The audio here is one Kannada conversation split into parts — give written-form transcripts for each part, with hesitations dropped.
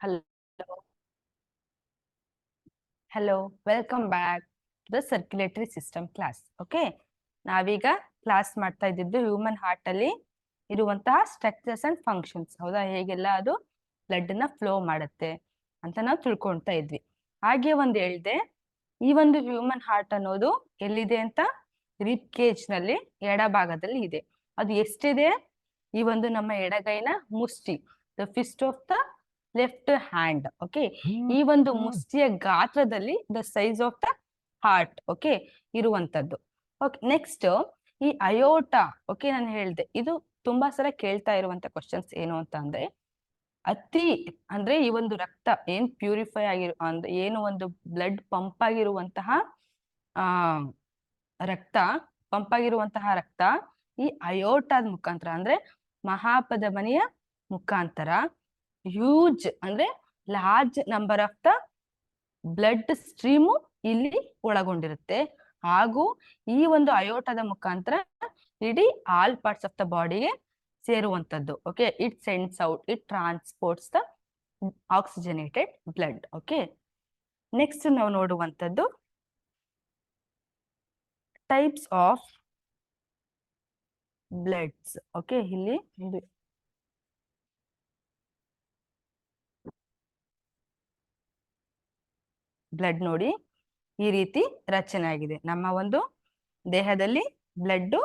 Hello hello welcome back to the circulatory system class. Okay, ನಾವೀಗ ಕ್ಲಾಸ್ ಮಾಡ್ತಾ ಇದ್ದಿದ್ದು ಹ್ಯೂಮನ್ ಹಾರ್ಟ್ ಅಲ್ಲಿ ಇರುವಂತಹ ಸ್ಟ್ರಕ್ಚರ್ಸ್ ಅಂಡ್ ಫಂಕ್ಷನ್ಸ್. ಹೌದಾ, ಹೇಗೆಲ್ಲ ಅದು ಬ್ಲಡ್ ನ ಫ್ಲೋ ಮಾಡುತ್ತೆ ಅಂತ ನಾವು ತಿಳ್ಕೊಳ್ತಾ ಇದ್ವಿ. ಹಾಗೆ ಒಂದು ಹೇಳ್ದೆ, ಈ ಒಂದು ಹ್ಯೂಮನ್ ಹಾರ್ಟ್ ಅನ್ನೋದು ಎಲ್ಲಿದೆ ಅಂತ, ರಿಬ್ ಕೇಜ್ ನಲ್ಲಿ ಎಡಭಾಗದಲ್ಲಿ ಇದೆ. ಅದು ಎಷ್ಟಿದೆ? ಈ ಒಂದು ನಮ್ಮ ಎಡಗೈನ ಮುಷ್ಟಿ, the Fist of the left hand. Okay, ಈ ಒಂದು ಮುಷ್ಟಿಯ ಗಾತ್ರದಲ್ಲಿ the size of the heart okay ಇರುವಂತದ್ದು. ಓಕೆ, ನೆಕ್ಸ್ಟ್ ಈ ಅಯೋಟಾ. ಓಕೆ, ನಾನು ಹೇಳ್ದೆ ಇದು ತುಂಬಾ ಸಲ ಕೇಳ್ತಾ ಇರುವಂತ ಕ್ವಶನ್ಸ್ ಏನು ಅಂತ ಅಂದ್ರೆ, ಅತಿ ಅಂದ್ರೆ ಈ ಒಂದು ರಕ್ತ ಏನ್ ಪ್ಯೂರಿಫೈ ಆಗಿರೋ ಅಂದ್ರೆ ಏನು ಒಂದು ಬ್ಲಡ್ ಪಂಪ್ ಆಗಿರುವಂತಹ ಆ ರಕ್ತ ರಕ್ತ ಈ ಅಯೋಟಾದ ಮುಖಾಂತರ ಅಂದ್ರೆ ಮಹಾಪಧಮನಿಯ ಮುಖಾಂತರ ಹ್ಯೂಜ್ ಅಂದ್ರೆ large number of the blood stream ಇಲ್ಲಿ ಒಳಗೊಂಡಿರುತ್ತೆ. ಹಾಗೂ ಈ ಒಂದು ಅಯೋಟದ ಮುಖಾಂತರ ಇಡೀ ಆಲ್ ಪಾರ್ಟ್ಸ್ ಆಫ್ ದ ಬಾಡಿಗೆ ಸೇರುವಂತದ್ದು. Okay, it sends out, it transports the oxygenated blood. Okay, next ನಾವು ನೋಡುವಂತದ್ದು ಟೈಪ್ಸ್ ಆಫ್ ಬ್ಲಡ್ಸ್. ಓಕೆ, ಇಲ್ಲಿ ಬ್ಲಡ್ ನೋಡಿ ಈ ರೀತಿ ರಚನೆ ಆಗಿದೆ. ನಮ್ಮ ಒಂದು ದೇಹದಲ್ಲಿ ಬ್ಲಡ್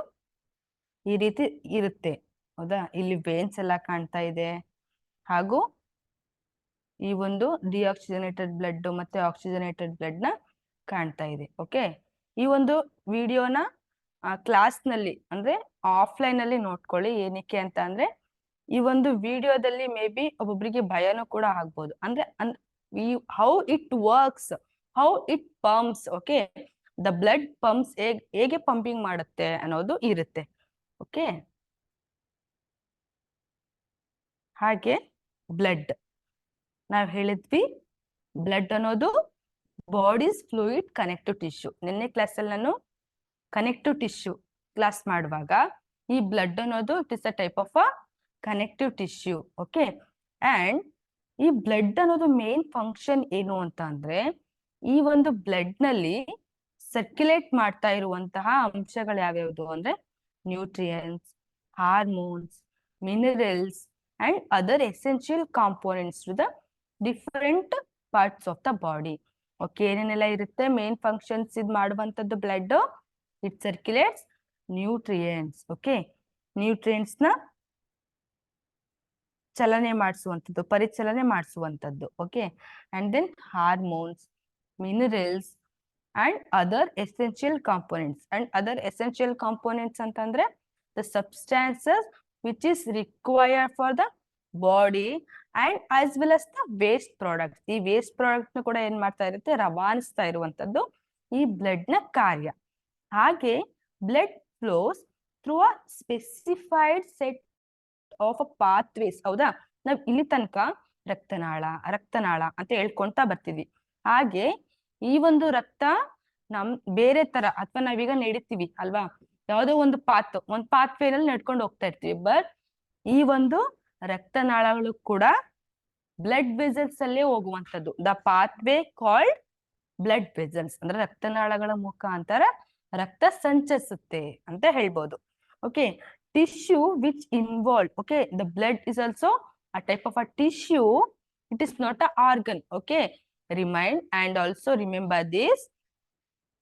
ಈ ರೀತಿ ಇರುತ್ತೆ. ಹೌದಾ, ಇಲ್ಲಿ ವೇನ್ಸ್ ಎಲ್ಲ ಕಾಣ್ತಾ ಇದೆ. ಹಾಗೂ ಈ ಒಂದು ಡಿಆಕ್ಸಿಜನೇಟೆಡ್ ಬ್ಲಡ್ ಮತ್ತೆ ಆಕ್ಸಿಜನೇಟೆಡ್ ಬ್ಲಡ್ ನ ಕಾಣ್ತಾ ಇದೆ. ಓಕೆ, ಈ ಒಂದು ವಿಡಿಯೋನ ಕ್ಲಾಸ್ ನಲ್ಲಿ ಅಂದ್ರೆ ಆಫ್ಲೈನ್ ಅಲ್ಲಿ ನೋಡ್ಕೊಳ್ಳಿ. ಏನಕ್ಕೆ ಅಂತ ಅಂದ್ರೆ, ಈ ಒಂದು ವಿಡಿಯೋದಲ್ಲಿ ಮೇ ಬಿ ಒಬ್ಬೊಬ್ರಿಗೆ ಭಯನೂ ಕೂಡ ಆಗ್ಬೋದು. ಅಂದ್ರೆ how it works, how it pumps. Okay, the blood pumps ಹೇಗೆ ಪಂಪಿಂಗ್ ಮಾಡುತ್ತೆ ಅನ್ನೋದು ಇರುತ್ತೆ. ಓಕೆ, ಹಾಗೆ ಬ್ಲಡ್ ನಾವ್ ಹೇಳಿದ್ವಿ, ಬ್ಲಡ್ ಅನ್ನೋದು ಬಾಡೀಸ್ ಫ್ಲೂಯಿಡ್ ಕನೆಕ್ಟಿವ್ ಟಿಶ್ಯೂ. ನಿನ್ನೆ ಕ್ಲಾಸಲ್ಲಿ ನಾನು ಕನೆಕ್ಟಿವ್ ಟಿಶ್ಯೂ ಕ್ಲಾಸ್ ಮಾಡುವಾಗ ಈ ಬ್ಲಡ್ ಅನ್ನೋದು it is a type of a connective tissue. Okay, and ಈ ಬ್ಲಡ್ ಅನ್ನೋದು ಮೇನ್ ಫಂಕ್ಷನ್ ಏನು ಅಂತ ಅಂದ್ರೆ, ಈ ಒಂದು ಬ್ಲಡ್ ನಲ್ಲಿ ಸರ್ಕ್ಯುಲೇಟ್ ಮಾಡ್ತಾ ಇರುವಂತಹ ಅಂಶಗಳು ಯಾವ್ಯಾವುದು ಅಂದ್ರೆ, nutrients, hormones, minerals and other essential components to the different parts of the body. Okay, ಏನೇನೆಲ್ಲ ಇರುತ್ತೆ ಮೇನ್ ಫಂಕ್ಷನ್ಸ್ ಇದು ಮಾಡುವಂತದ್ದು blood? It circulates nutrients. Okay, nutrients ನ ಚಲನೆ ಮಾಡಿಸುವಂಥದ್ದು, ಪರಿಚಲನೆ ಮಾಡಿಸುವಂಥದ್ದು. Okay, and then hormones, minerals and other essential components. And other essential components ಅಂತಂದ್ರೆ the substances which is required for the body and as well as the waste products. ಈ ವೇಸ್ಟ್ ಪ್ರಾಡಕ್ಟ್ ನ ಕೂಡ ಏನ್ ಮಾಡ್ತಾ ಇರುತ್ತೆ, ರವಾನಿಸ್ತಾ ಇರುವಂತದ್ದು ಈ ಬ್ಲಡ್ ನ ಕಾರ್ಯ. ಹಾಗೆ blood flows through a specified set of a pathways. ಹೌದಾ, ನಾವ್ ಇಲ್ಲಿ ತನಕ ರಕ್ತನಾಳ ರಕ್ತನಾಳ ಅಂತ ಹೇಳ್ಕೊಂತಾ ಬರ್ತೀವಿ. ಹಾಗೆ ಈ ಒಂದು ರಕ್ತ ನಮ್ ಬೇರೆ ತರ, ಅಥವಾ ನಾವೀಗ ನಡೀತೀವಿ ಅಲ್ವಾ, ಯಾವುದೋ ಒಂದು ಪಾತ್ವೇ ನಲ್ಲಿ ನಡ್ಕೊಂಡು ಹೋಗ್ತಾ ಇರ್ತೀವಿ. ಬಟ್ ಈ ಒಂದು ರಕ್ತನಾಳಗಳು ಕೂಡ ಬ್ಲಡ್ ವೆಸಲ್ಸ್ ಅಲ್ಲೇ ಹೋಗುವಂತದ್ದು. The pathway called blood vessels. ಅಂದ್ರೆ ರಕ್ತನಾಳಗಳ ಮುಖಾಂತರ ರಕ್ತ ಸಂಚರಿಸುತ್ತೆ ಅಂತ ಹೇಳ್ಬೋದು. Okay, tissue which involve. Okay, the blood is also a type of a tissue. It is not a organ. Okay, remind and also remember this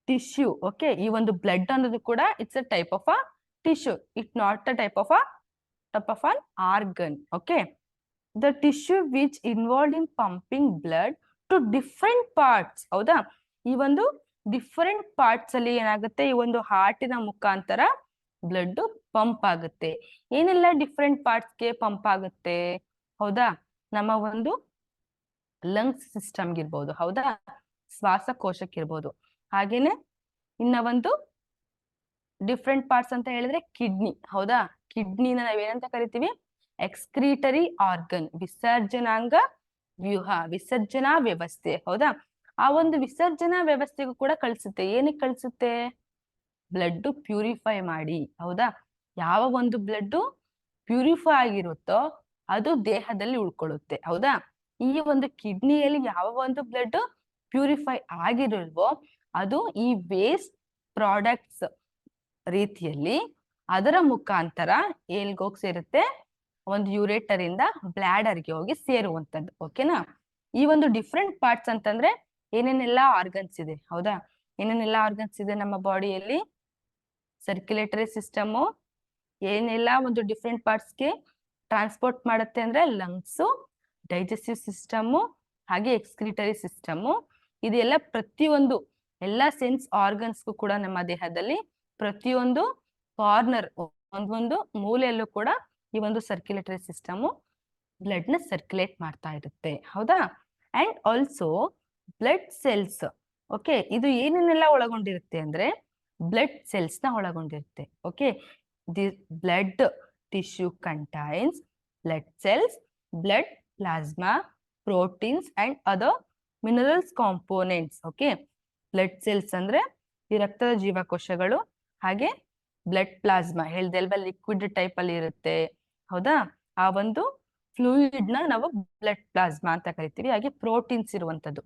tissue. Okay, ಈ ಒಂದು ಬ್ಲಡ್ ಅನ್ನೋದು ಕೂಡ it's a type of a tissue. It not a type of an organ. Okay, the tissue which involved in pumping blood to different parts. ಹೌದಾ, ಈ ಒಂದು ಡಿಫರೆಂಟ್ ಪಾರ್ಟ್ಸ್ ಅಲ್ಲಿ ಏನಾಗುತ್ತೆ, ಈ ಒಂದು ಹಾರ್ಟಿನ ಮುಖಾಂತರ ಬ್ಲಡ್ ಪಂಪ್ ಆಗುತ್ತೆ. ಏನೆಲ್ಲ ಡಿಫರೆಂಟ್ ಪಾರ್ಟ್ಸ್ಗೆ ಪಂಪ್ ಆಗುತ್ತೆ? ಹೌದಾ, ನಮ್ಮ ಒಂದು ಲಂಗ್ಸ್ ಸಿಸ್ಟಮ್ಗೆ ಇರ್ಬೋದು. ಹೌದಾ, ಶ್ವಾಸಕೋಶಕ್ಕೆ ಇರ್ಬೋದು. ಹಾಗೇನೆ ಇನ್ನ ಒಂದು ಡಿಫ್ರೆಂಟ್ ಪಾರ್ಟ್ಸ್ ಅಂತ ಹೇಳಿದ್ರೆ ಕಿಡ್ನಿ. ಹೌದಾ, ಕಿಡ್ನಿನ ನಾವೇನಂತ ಕರಿತೀವಿ? ಎಕ್ಸ್ಕ್ರೀಟರಿ ಆರ್ಗನ್, ವಿಸರ್ಜನಾಂಗ ವ್ಯೂಹ, ವಿಸರ್ಜನಾ ವ್ಯವಸ್ಥೆ. ಹೌದಾ, ಆ ಒಂದು ವಿಸರ್ಜನಾ ವ್ಯವಸ್ಥೆಗೂ ಕೂಡ ಕಳಿಸುತ್ತೆ. ಏನಕ್ಕೆ ಕಳಿಸುತ್ತೆ? ಬ್ಲಡ್ ಪ್ಯೂರಿಫೈ ಮಾಡಿ. ಹೌದಾ, ಯಾವ ಒಂದು ಬ್ಲಡ್ ಪ್ಯೂರಿಫೈ ಆಗಿರುತ್ತೋ ಅದು ದೇಹದಲ್ಲಿ ಉಳ್ಕೊಳ್ಳುತ್ತೆ. ಹೌದಾ, ಈ ಒಂದು ಕಿಡ್ನಿಯಲ್ಲಿ ಯಾವ ಒಂದು ಬ್ಲಡ್ ಪ್ಯೂರಿಫೈ ಆಗಿರಲ್ವೋ ಅದು ಈ ವೇಸ್ಟ್ ಪ್ರಾಡಕ್ಟ್ಸ್ ರೀತಿಯಲ್ಲಿ ಅದರ ಮುಖಾಂತರ ಎಲ್ಗೋಗಿ ಸೇರುತ್ತೆ, ಒಂದು ಯೂರೇಟರ್ ಇಂದ ಬ್ಲಾಡರ್ಗೆ ಹೋಗಿ ಸೇರುವಂತದ್ದು. ಓಕೆನಾ? ಈ ಒಂದು ಡಿಫ್ರೆಂಟ್ ಪಾರ್ಟ್ಸ್ ಅಂತಂದ್ರೆ ಏನೇನೆಲ್ಲ ಆರ್ಗನ್ಸ್ ಇದೆ, ಹೌದಾ? ಏನೇನೆಲ್ಲ ಆರ್ಗನ್ಸ್ ಇದೆ ನಮ್ಮ ಬಾಡಿಯಲ್ಲಿ? ಸರ್ಕ್ಯುಲೇಟರಿ ಸಿಸ್ಟಮು ಏನೆಲ್ಲ ಒಂದು ಡಿಫ್ರೆಂಟ್ ಪಾರ್ಟ್ಸ್ಗೆ ಟ್ರಾನ್ಸ್ಪೋರ್ಟ್ ಮಾಡುತ್ತೆ ಅಂದ್ರೆ ಲಂಗ್ಸು, ಡೈಜೆಸ್ಟಿವ್ ಸಿಸ್ಟಮು, ಹಾಗೆ ಎಕ್ಸ್ಕ್ರಿಟರಿ ಸಿಸ್ಟಮು. ಇದೆಲ್ಲ ಪ್ರತಿಯೊಂದು ಎಲ್ಲ ಸೆನ್ಸ್ ಆರ್ಗನ್ಸ್ಗೂ ಕೂಡ ನಮ್ಮ ದೇಹದಲ್ಲಿ ಪ್ರತಿಯೊಂದು ಕಾರ್ನರ್ ಒಂದೊಂದು ಮೂಲೆಯಲ್ಲೂ ಕೂಡ ಈ ಒಂದು ಸರ್ಕ್ಯುಲೇಟರಿ ಸಿಸ್ಟಮು ಬ್ಲಡ್ ನ ಸರ್ಕ್ಯುಲೇಟ್ ಮಾಡ್ತಾ ಇರುತ್ತೆ, ಹೌದಾ? And also blood cells, okay, ಇದು ಏನೇನೆಲ್ಲ ಒಳಗೊಂಡಿರುತ್ತೆ ಅಂದ್ರೆ ಬ್ಲಡ್ ಸೆಲ್ಸ್ ನ ಒಳಗೊಂಡಿರುತ್ತೆ. Okay, the blood tissue contains blood cells, blood plasma, proteins and other minerals components. Okay, blood cells ಅಂದ್ರೆ ಈ ರಕ್ತದ ಜೀವಕೋಶಗಳು, ಹಾಗೆ ಬ್ಲಡ್ ಪ್ಲಾಸ್ಮಾ ಹೇಳ್ದೆಲ್ವಾ ಲಿಕ್ವಿಡ್ ಟೈಪ್ ಅಲ್ಲಿ ಇರುತ್ತೆ, ಹೌದಾ? ಆ ಒಂದು ಫ್ಲೂಯಿಡ್ ನ ನಾವು ಬ್ಲಡ್ ಪ್ಲಾಸ್ಮಾ ಅಂತ ಕರಿತೀವಿ. ಹಾಗೆ ಪ್ರೋಟೀನ್ಸ್ ಇರುವಂತದ್ದು,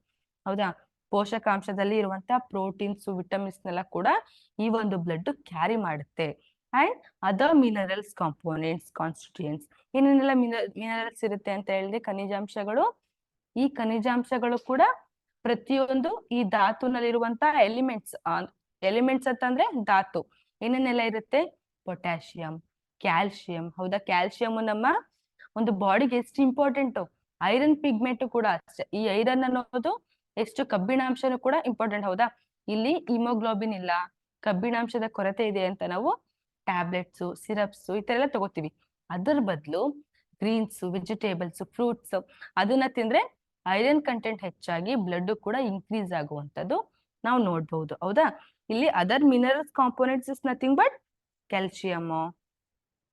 ಹೌದಾ? ಪೋಷಕಾಂಶದಲ್ಲಿ ಇರುವಂತಹ ಪ್ರೋಟೀನ್ಸ್, ವಿಟಮಿನ್ಸ್ ನೆಲ್ಲ ಕೂಡ ಈ ಒಂದು ಬ್ಲಡ್ ಕ್ಯಾರಿ ಮಾಡುತ್ತೆ. And other minerals components constituents, ಏನೇನೆಲ್ಲ ಮಿನರಲ್ಸ್ ಇರುತ್ತೆ ಅಂತ ಹೇಳಿದ್ರೆ ಖನಿಜಾಂಶಗಳು. ಈ ಖನಿಜಾಂಶಗಳು ಕೂಡ ಪ್ರತಿಯೊಂದು ಈ ಧಾತುನಲ್ಲಿರುವಂತಹ ಎಲಿಮೆಂಟ್ಸ್ ಅಂತಂದ್ರೆ ಧಾತು ಏನೇನೆಲ್ಲ ಇರುತ್ತೆ? ಪೊಟ್ಯಾಷಿಯಂ, ಕ್ಯಾಲ್ಸಿಯಂ, ಹೌದಾ? ಕ್ಯಾಲ್ಸಿಯಂ ನಮ್ಮ ಒಂದು ಬಾಡಿಗೆ ಎಷ್ಟು ಇಂಪಾರ್ಟೆಂಟ್. ಐರನ್ ಪಿಗ್ಮೆಂಟ್ ಕೂಡ ಅಷ್ಟೇ. ಈ ಐರನ್ ಅನ್ನೋದು ಎಷ್ಟು ಕಬ್ಬಿಣಾಂಶನೂ ಕೂಡ ಇಂಪಾರ್ಟೆಂಟ್, ಹೌದಾ? ಇಲ್ಲಿ ಹಿಮೋಗ್ಲೋಬಿನ್ ಇಲ್ಲ, ಕಬ್ಬಿಣಾಂಶದ ಕೊರತೆ ಇದೆ ಅಂತ ನಾವು ಟ್ಯಾಬ್ಲೆಟ್ಸ್, ಸಿರಪ್ಸ್ ಈ ತರ ಎಲ್ಲ ತಗೋತೀವಿ. ಅದರ ಬದಲು ಗ್ರೀನ್ಸ್, ವೆಜಿಟೇಬಲ್ಸ್, ಫ್ರೂಟ್ಸ್ ಅದನ್ನ ತಿಂದ್ರೆ ಐರನ್ ಕಂಟೆಂಟ್ ಹೆಚ್ಚಾಗಿ ಬ್ಲಡ್ ಕೂಡ ಇನ್ಕ್ರೀಸ್ ಆಗುವಂತದ್ದು ನಾವು ನೋಡ್ಬಹುದು, ಹೌದಾ? ಇಲ್ಲಿ other minerals components is nothing but calcium,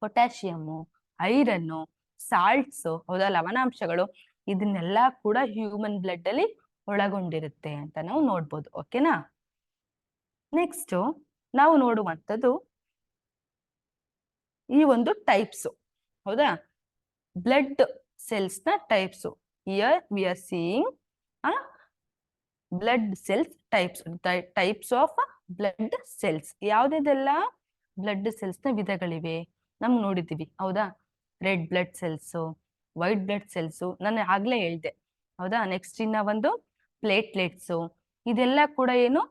potassium, iron, salts, ಹೌದಾ? ಲವಣಾಂಶಗಳು ಇದನ್ನೆಲ್ಲ ಕೂಡ ಹ್ಯೂಮನ್ ಬ್ಲಡ್ ಅಲ್ಲಿ ಒಳಗೊಂಡಿರುತ್ತೆ ಅಂತ ನಾವು ನೋಡ್ಬೋದು. ಓಕೆನಾ? ನೆಕ್ಸ್ಟ್ ನಾವು ನೋಡುವಂಥದ್ದು ಈ ಒಂದು ಟೈಪ್ಸ್, ಹೌದಾ? ಬ್ಲಡ್ ಸೆಲ್ಸ್ ನ types. Here we are seeing blood cells types of blood cells. ಯಾವ್ದೆಲ್ಲ ಬ್ಲಡ್ ಸೆಲ್ಸ್ ನ ವಿಧಗಳಿವೆ ನಮ್ಗೆ ನೋಡಿದ್ದೀವಿ, ಹೌದಾ? Red blood cells, white blood cells ನಾನು ಆಗ್ಲೇ ಹೇಳ್ದೆ, ಹೌದಾ? ನೆಕ್ಸ್ಟ್ ಇನ್ನ ಒಂದು ಪ್ಲೇಟ್ಲೆಟ್ಸ್, ಇದೆಲ್ಲ ಕೂಡ ಏನು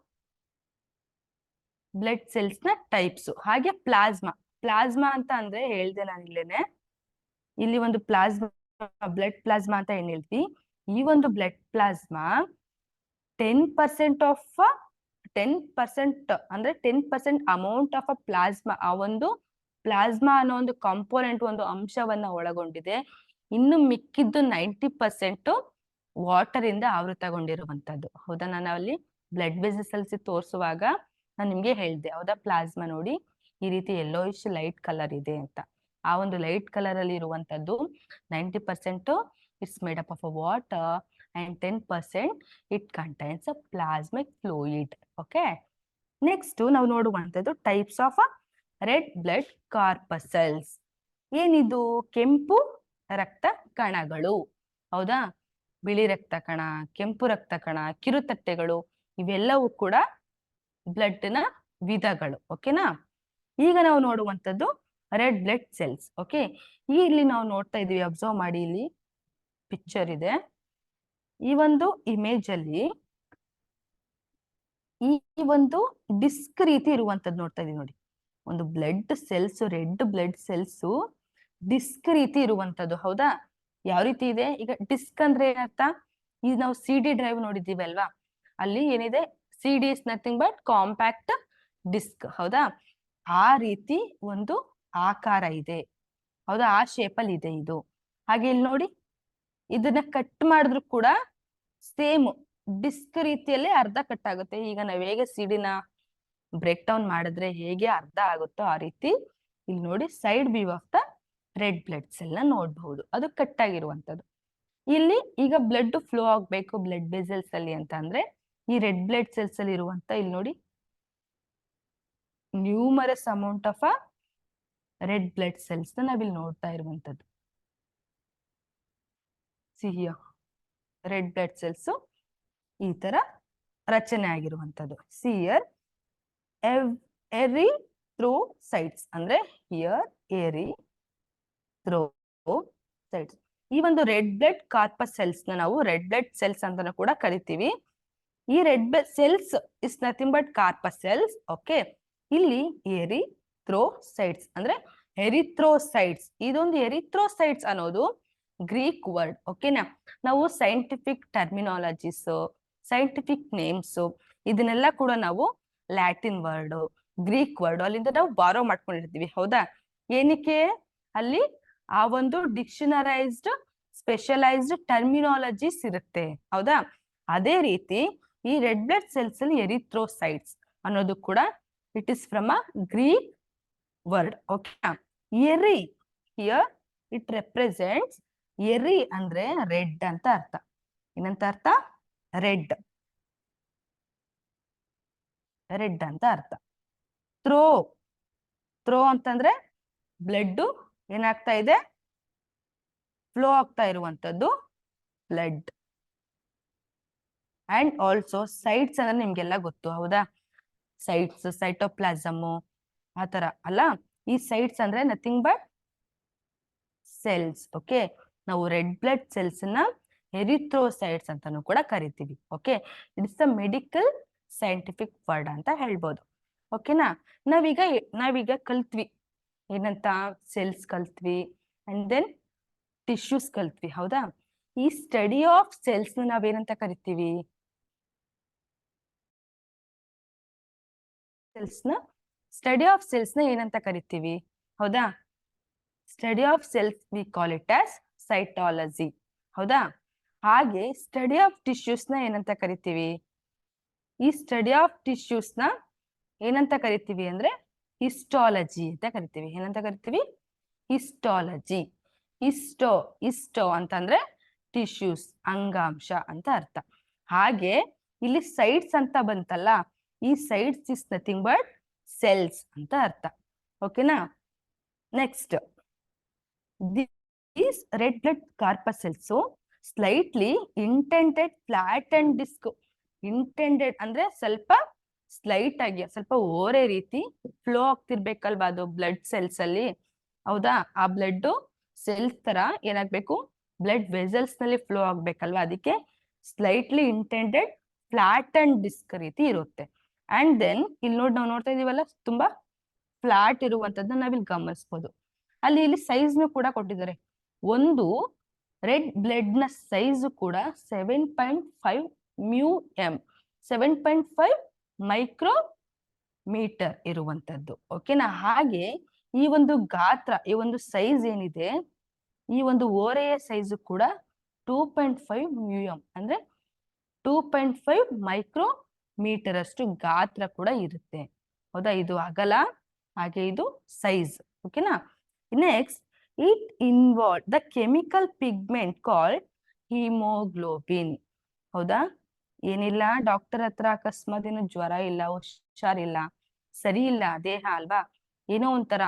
ಬ್ಲಡ್ ಸೆಲ್ಸ್ ನ ಟೈಪ್ಸ್. ಹಾಗೆ ಪ್ಲಾಸ್ಮಾ ಅಂತ ಅಂದ್ರೆ ಹೇಳ್ದೆ ನಾನು ಇಲ್ಲೇನೆ, ಇಲ್ಲಿ ಒಂದು ಪ್ಲಾಸ್ಮಾ, ಬ್ಲಡ್ ಪ್ಲಾಸ್ಮಾ ಅಂತ ಏನ್ ಹೇಳ್ತೀವಿ, ಈ ಒಂದು ಬ್ಲಡ್ ಪ್ಲಾಸ್ಮಾ 10% ಅಂದ್ರೆ 10% ಅಮೌಂಟ್ ಆಫ್ ಅ ಪ್ಲಾಸ್ಮಾ, ಆ ಒಂದು ಪ್ಲಾಸ್ಮಾ ಅನ್ನೋ ಒಂದು ಕಾಂಪೋನೆಂಟ್, ಒಂದು ಅಂಶವನ್ನ ಒಳಗೊಂಡಿದೆ. ಇನ್ನು ಮಿಕ್ಕಿದ್ದು 90% ವಾಟರ್ ಇಂದ ಆವೃತಗೊಂಡಿರುವಂತದ್ದು, ಹೌದಾ? ನಾನು ಅಲ್ಲಿ ಬ್ಲಡ್ ವೆಸಲ್ಸ್ ತೋರಿಸುವಾಗ ನಾನು ನಿಮ್ಗೆ ಹೇಳ್ದೆ, ಹೌದಾ? ಪ್ಲಾಸ್ಮಾ ನೋಡಿ ಈ ರೀತಿ ಯೆಲ್ಲೋಯಿಶ್ ಲೈಟ್ ಕಲರ್ ಇದೆ ಅಂತ. ಆ ಒಂದು ಲೈಟ್ ಕಲರ್ ಅಲ್ಲಿ ಇರುವಂತದ್ದು 90% it's made up of water and 10% it contains a plasmic fluid. Okay, next ನಾವು ನೋಡುವಂತದ್ದು types of red blood corpuscles. ಏನಿದು? ಕೆಂಪು ರಕ್ತ ಕಣಗಳು, ಹೌದಾ? ಬಿಳಿ ರಕ್ತ ಕಣ, ಕೆಂಪು ರಕ್ತ ಕಣ, ಕಿರುತಟ್ಟೆಗಳು ಇವೆಲ್ಲವೂ ಕೂಡ ಬ್ಲಡ್ ನ ವಿಧಗಳು. ಓಕೆನಾ? ಈಗ ನಾವು ನೋಡುವಂತದ್ದು ರೆಡ್ ಬ್ಲಡ್ ಸೆಲ್ಸ್. ಓಕೆ, ಇಲ್ಲಿ ನಾವು ನೋಡ್ತಾ ಇದೀವಿ, ಅಬ್ಸರ್ವ್ ಮಾಡಿ, ಇಲ್ಲಿ ಪಿಕ್ಚರ್ ಇದೆ. ಈ ಒಂದು ಇಮೇಜ್ ಅಲ್ಲಿ ಈ ಒಂದು ಡಿಸ್ಕ್ ರೀತಿ ಇರುವಂತದ್ದು ನೋಡ್ತಾ ಇದೀವಿ ನೋಡಿ. ಒಂದು blood cells, red blood cells disc ರೀತಿ ಇರುವಂತದ್ದು, ಹೌದಾ? ಯಾವ ರೀತಿ ಇದೆ? ಈಗ ಡಿಸ್ಕ್ ಅಂದ್ರೆ ಏನರ್ಥ? ಈಗ ನಾವು CD ಡ್ರೈವ್ ನೋಡಿದ್ದೀವಿ ಅಲ್ವಾ, ಅಲ್ಲಿ ಏನಿದೆ? CD is nothing but compact disc, ಹೌದಾ? ಆ ರೀತಿ ಒಂದು ಆಕಾರ ಇದೆ, ಹೌದಾ? ಆ ಶೇಪ್ ಅಲ್ಲಿ ಇದೆ ಇದು. ಹಾಗೆ ಇಲ್ಲಿ ನೋಡಿ, ಇದನ್ನ ಕಟ್ ಮಾಡಿದ್ರು ಕೂಡ ಸೇಮ್ ಡಿಸ್ಕ್ ರೀತಿಯಲ್ಲಿ ಅರ್ಧ ಕಟ್ ಆಗುತ್ತೆ. ಈಗ ನಾವ್ ಹೇಗೆ ಸಿಡಿನ ಬ್ರೇಕ್ ಡೌನ್ ಮಾಡಿದ್ರೆ ಹೇಗೆ ಅರ್ಧ ಆಗುತ್ತೋ ಆ ರೀತಿ ಇಲ್ಲಿ ನೋಡಿ side view of the red blood cell ನ ನೋಡ್ಬಹುದು, ಅದು ಕಟ್ ಆಗಿರುವಂತದ್ದು. ಇಲ್ಲಿ ಈಗ ಬ್ಲಡ್ ಫ್ಲೋ ಆಗ್ಬೇಕು ಬ್ಲಡ್ ವೆಸಲ್ಸ್ ಅಲ್ಲಿ ಅಂತ ಅಂದ್ರೆ ಈ ರೆಡ್ ಬ್ಲಡ್ ಸೆಲ್ಸ್ ಅಲ್ಲಿ ಇರುವಂತ ಇಲ್ಲಿ ನೋಡಿ numerous amount of red blood cells ನ ನಾವಿಲ್ಲಿ ನೋಡ್ತಾ ಇರುವಂತದ್ದು. See here, red blood cells ಈ ತರ ರಚನೆ ಆಗಿರುವಂತದ್ದು. ಸಿಯರ್ ಎರಿಥ್ರೋಸೈಟ್ಸ್ ಅಂದ್ರೆ ಹಿಯರ್ ಎರಿಥ್ರೋಸೈಟ್ಸ್. ಈ ಒಂದು ರೆಡ್ ಬ್ಲಡ್ ಕಾರ್ಪಸ್ ಸೆಲ್ಸ್ ನ ನಾವು ರೆಡ್ ಬ್ಲಡ್ ಸೆಲ್ಸ್ ಅಂತಾನು ಕೂಡ ಕರಿತೀವಿ. ಈ red blood cells is nothing but corpus cells. Okay, ಇಲ್ಲಿ ಎರಿಥ್ರೋಸೈಟ್ಸ್ ಅಂದ್ರೆ ಎರಿಥ್ರೋಸೈಟ್ಸ್. ಇದೊಂದು ಎರಿಥ್ರೋಸೈಟ್ಸ್ ಅನ್ನೋದು ಗ್ರೀಕ್ ವರ್ಡ್. ಓಕೆನಾ, ನಾವು ಸೈಂಟಿಫಿಕ್ ಟರ್ಮಿನಾಲಜೀಸ್, ಸೈಂಟಿಫಿಕ್ ನೇಮ್ಸ್ ಇದನ್ನೆಲ್ಲ ಕೂಡ ನಾವು ಲ್ಯಾಟಿನ್ ವರ್ಡ್, ಗ್ರೀಕ್ ವರ್ಡ್ ಅಲ್ಲಿಂದ ನಾವು ಬಾರೋ ಮಾಡ್ಕೊಂಡಿರ್ತೀವಿ. ಹೌದಾ? ಏನಕ್ಕೆ? ಅಲ್ಲಿ ಆ ಒಂದು ಡಿಕ್ಷನರೈಸ್ಡ್ ಸ್ಪೆಷಲೈಸ್ಡ್ ಟರ್ಮಿನಾಲಜೀಸ್ ಇರುತ್ತೆ. ಹೌದಾ? ಅದೇ ರೀತಿ ಈ ರೆಡ್ ಬ್ಲಡ್ ಸೆಲ್ಸ್ ಅಲ್ಲಿ ಎರಿಥ್ರೋಸೈಟ್ಸ್ ಅನ್ನೋದು ಕೂಡ it is from a Greek word. Okay, ery here it represents, ery ಅಂದ್ರೆ ರೆಡ್ ಅಂತ ಅರ್ಥ. ಏನಂತ ಅರ್ಥ? ರೆಡ್, ರೆಡ್ ಅಂತ ಅರ್ಥ. ಥ್ರೋ ಅಂತಂದ್ರೆ ಬ್ಲಡ್ ಏನಾಗ್ತಾ ಇದೆ, ಫ್ಲೋ ಆಗ್ತಾ ಇರುವಂತದ್ದು ಬ್ಲಡ್. ಅಂಡ್ ಆಲ್ಸೋ ಸೈಟ್ಸ್ ಅಂದ್ರೆ ನಿಮ್ಗೆಲ್ಲ ಗೊತ್ತು. ಹೌದಾ? ಸೈಟ್ಸ್, ಸೈಟೋಪ್ಲಾಸಮ್ ಆ ತರ ಅಲ್ಲ. ಈ ಸೈಟ್ಸ್ ಅಂದ್ರೆ ನಥಿಂಗ್ ಬಟ್ ಸೆಲ್ಸ್. ಓಕೆ, ನಾವು ರೆಡ್ ಬ್ಲಡ್ ಸೆಲ್ಸ್ ನ ಎರಿಥ್ರೋಸೈಟ್ಸ್ ಅಂತಾನು ಕೂಡ ಕರಿತೀವಿ. Okay, it's a medical scientific word ಅಂತ ಹೇಳ್ಬೋದು. ಓಕೆನಾ? ನಾವೀಗ ಕಲ್ತ್ವಿ ಏನಂತ? ಸೆಲ್ಸ್ ಕಲ್ತ್ವಿ ಅಂಡ್ ದೆನ್ ಟಿಶ್ಯೂಸ್ ಕಲ್ತ್ವಿ. ಹೌದಾ? ಈ ಸ್ಟಡಿ ಆಫ್ ಸೆಲ್ಸ್ ನ ನಾವೇನಂತ ಕರಿತೀವಿ? ಸ್ಟಡಿ ಆಫ್ ಸೆಲ್ಸ್ ನ ಏನಂತ ಕರಿತೀವಿ? ಹೌದಾ? Study of cells we call it as cytology. ಹೌದಾ? ಹಾಗೆ ಸ್ಟಡಿ ಆಫ್ ಟಿಶ್ಯೂಸ್ ನ ಏನಂತ ಕರಿತೀವಿ? ಈ ಸ್ಟಡಿ ಆಫ್ ಟಿಶ್ಯೂಸ್ ನ ಏನಂತ ಕರಿತೀವಿ ಅಂದ್ರೆ ಹಿಸ್ಟಾಲಜಿ ಅಂತ ಕರಿತೀವಿ. ಏನಂತ ಕರಿತೀವಿ? ಹಿಸ್ಟಾಲಜಿ. ಇಸ್ಟೋ ಅಂತಂದ್ರೆ ಟಿಶ್ಯೂಸ್, ಅಂಗಾಂಶ ಅಂತ ಅರ್ಥ. ಹಾಗೆ ಇಲ್ಲಿ ಸೈಟ್ಸ್ ಅಂತ ಬಂತಲ್ಲ, ಈ sites is nothing but cells ಅಂತ ಅರ್ಥ. ಓಕೆನಾ? Next, these red blood corpuscles slightly indented, flat and disc. Intended ಅಂದ್ರೆ ಸ್ವಲ್ಪ ಸ್ಲೈಟ್ ಆಗಿ, ಸ್ವಲ್ಪ ಓರೆ ರೀತಿ ಫ್ಲೋ ಆಗ್ತಿರ್ಬೇಕಲ್ವಾ ಅದು ಬ್ಲಡ್ ಸೆಲ್ಸ್ ಅಲ್ಲಿ. ಹೌದಾ? ಆ ಬ್ಲಡ್ ಸೆಲ್ಸ್ ತರ ಏನಾಗ್ಬೇಕು? ಬ್ಲಡ್ ವೆಸಲ್ಸ್ ನಲ್ಲಿ ಫ್ಲೋ ಆಗ್ಬೇಕಲ್ವಾ, ಅದಕ್ಕೆ slightly intended, flat and disc ರೀತಿ ಇರುತ್ತೆ. ಅಂಡ್ ದೆನ್ ಇಲ್ಲಿ ನಾವು ನೋಡ್ತಾ ಇದೀವಲ್ಲ, ತುಂಬಾ ಫ್ಲಾಟ್ ಇರುವಂತದ್ದನ್ನ ನಾವಿಲ್ಲಿ ಗಮನಿಸಬಹುದು. ಇಲ್ಲಿ ಸೈಜ್ ಕೂಡ ಕೊಟ್ಟಿದ್ದಾರೆ. ಒಂದು ರೆಡ್ ಬ್ಲಡ್ ನ ಸೈಜ್ ಕೂಡ 7.5 μm, 7.5 ಮೈಕ್ರೋಮೀಟರ್ ಇರುವಂತದ್ದು. ಓಕೆನಾ? ಹಾಗೆ ಈ ಒಂದು ಗಾತ್ರ, ಈ ಒಂದು ಸೈಜ್ ಏನಿದೆ, ಈ ಒಂದು ಓರೆಯ ಸೈಜ್ ಕೂಡ 2.5 μm ಅಂದ್ರೆ 2.5 ಮೈಕ್ರೋಮೀಟರ್ ಅಷ್ಟು ಗಾತ್ರ ಕೂಡ ಇರುತ್ತೆ. ಹೌದಾ? ಇದು ಅಗಲ, ಹಾಗೆ ಇದು ಸೈಜ್. ಓಕೆನಾ? Next, it involve the chemical pigment called haemoglobin. ಹೌದಾ? ಏನಿಲ್ಲ, ಡಾಕ್ಟರ್ ಹತ್ರ ಅಕಸ್ಮಾತ್ ಏನು ಜ್ವರ ಇಲ್ಲ, ಹುಷಾರಿಲ್ಲ, ಸರಿ ಇಲ್ಲ ದೇಹ ಅಲ್ವಾ, ಏನೋ ಒಂಥರ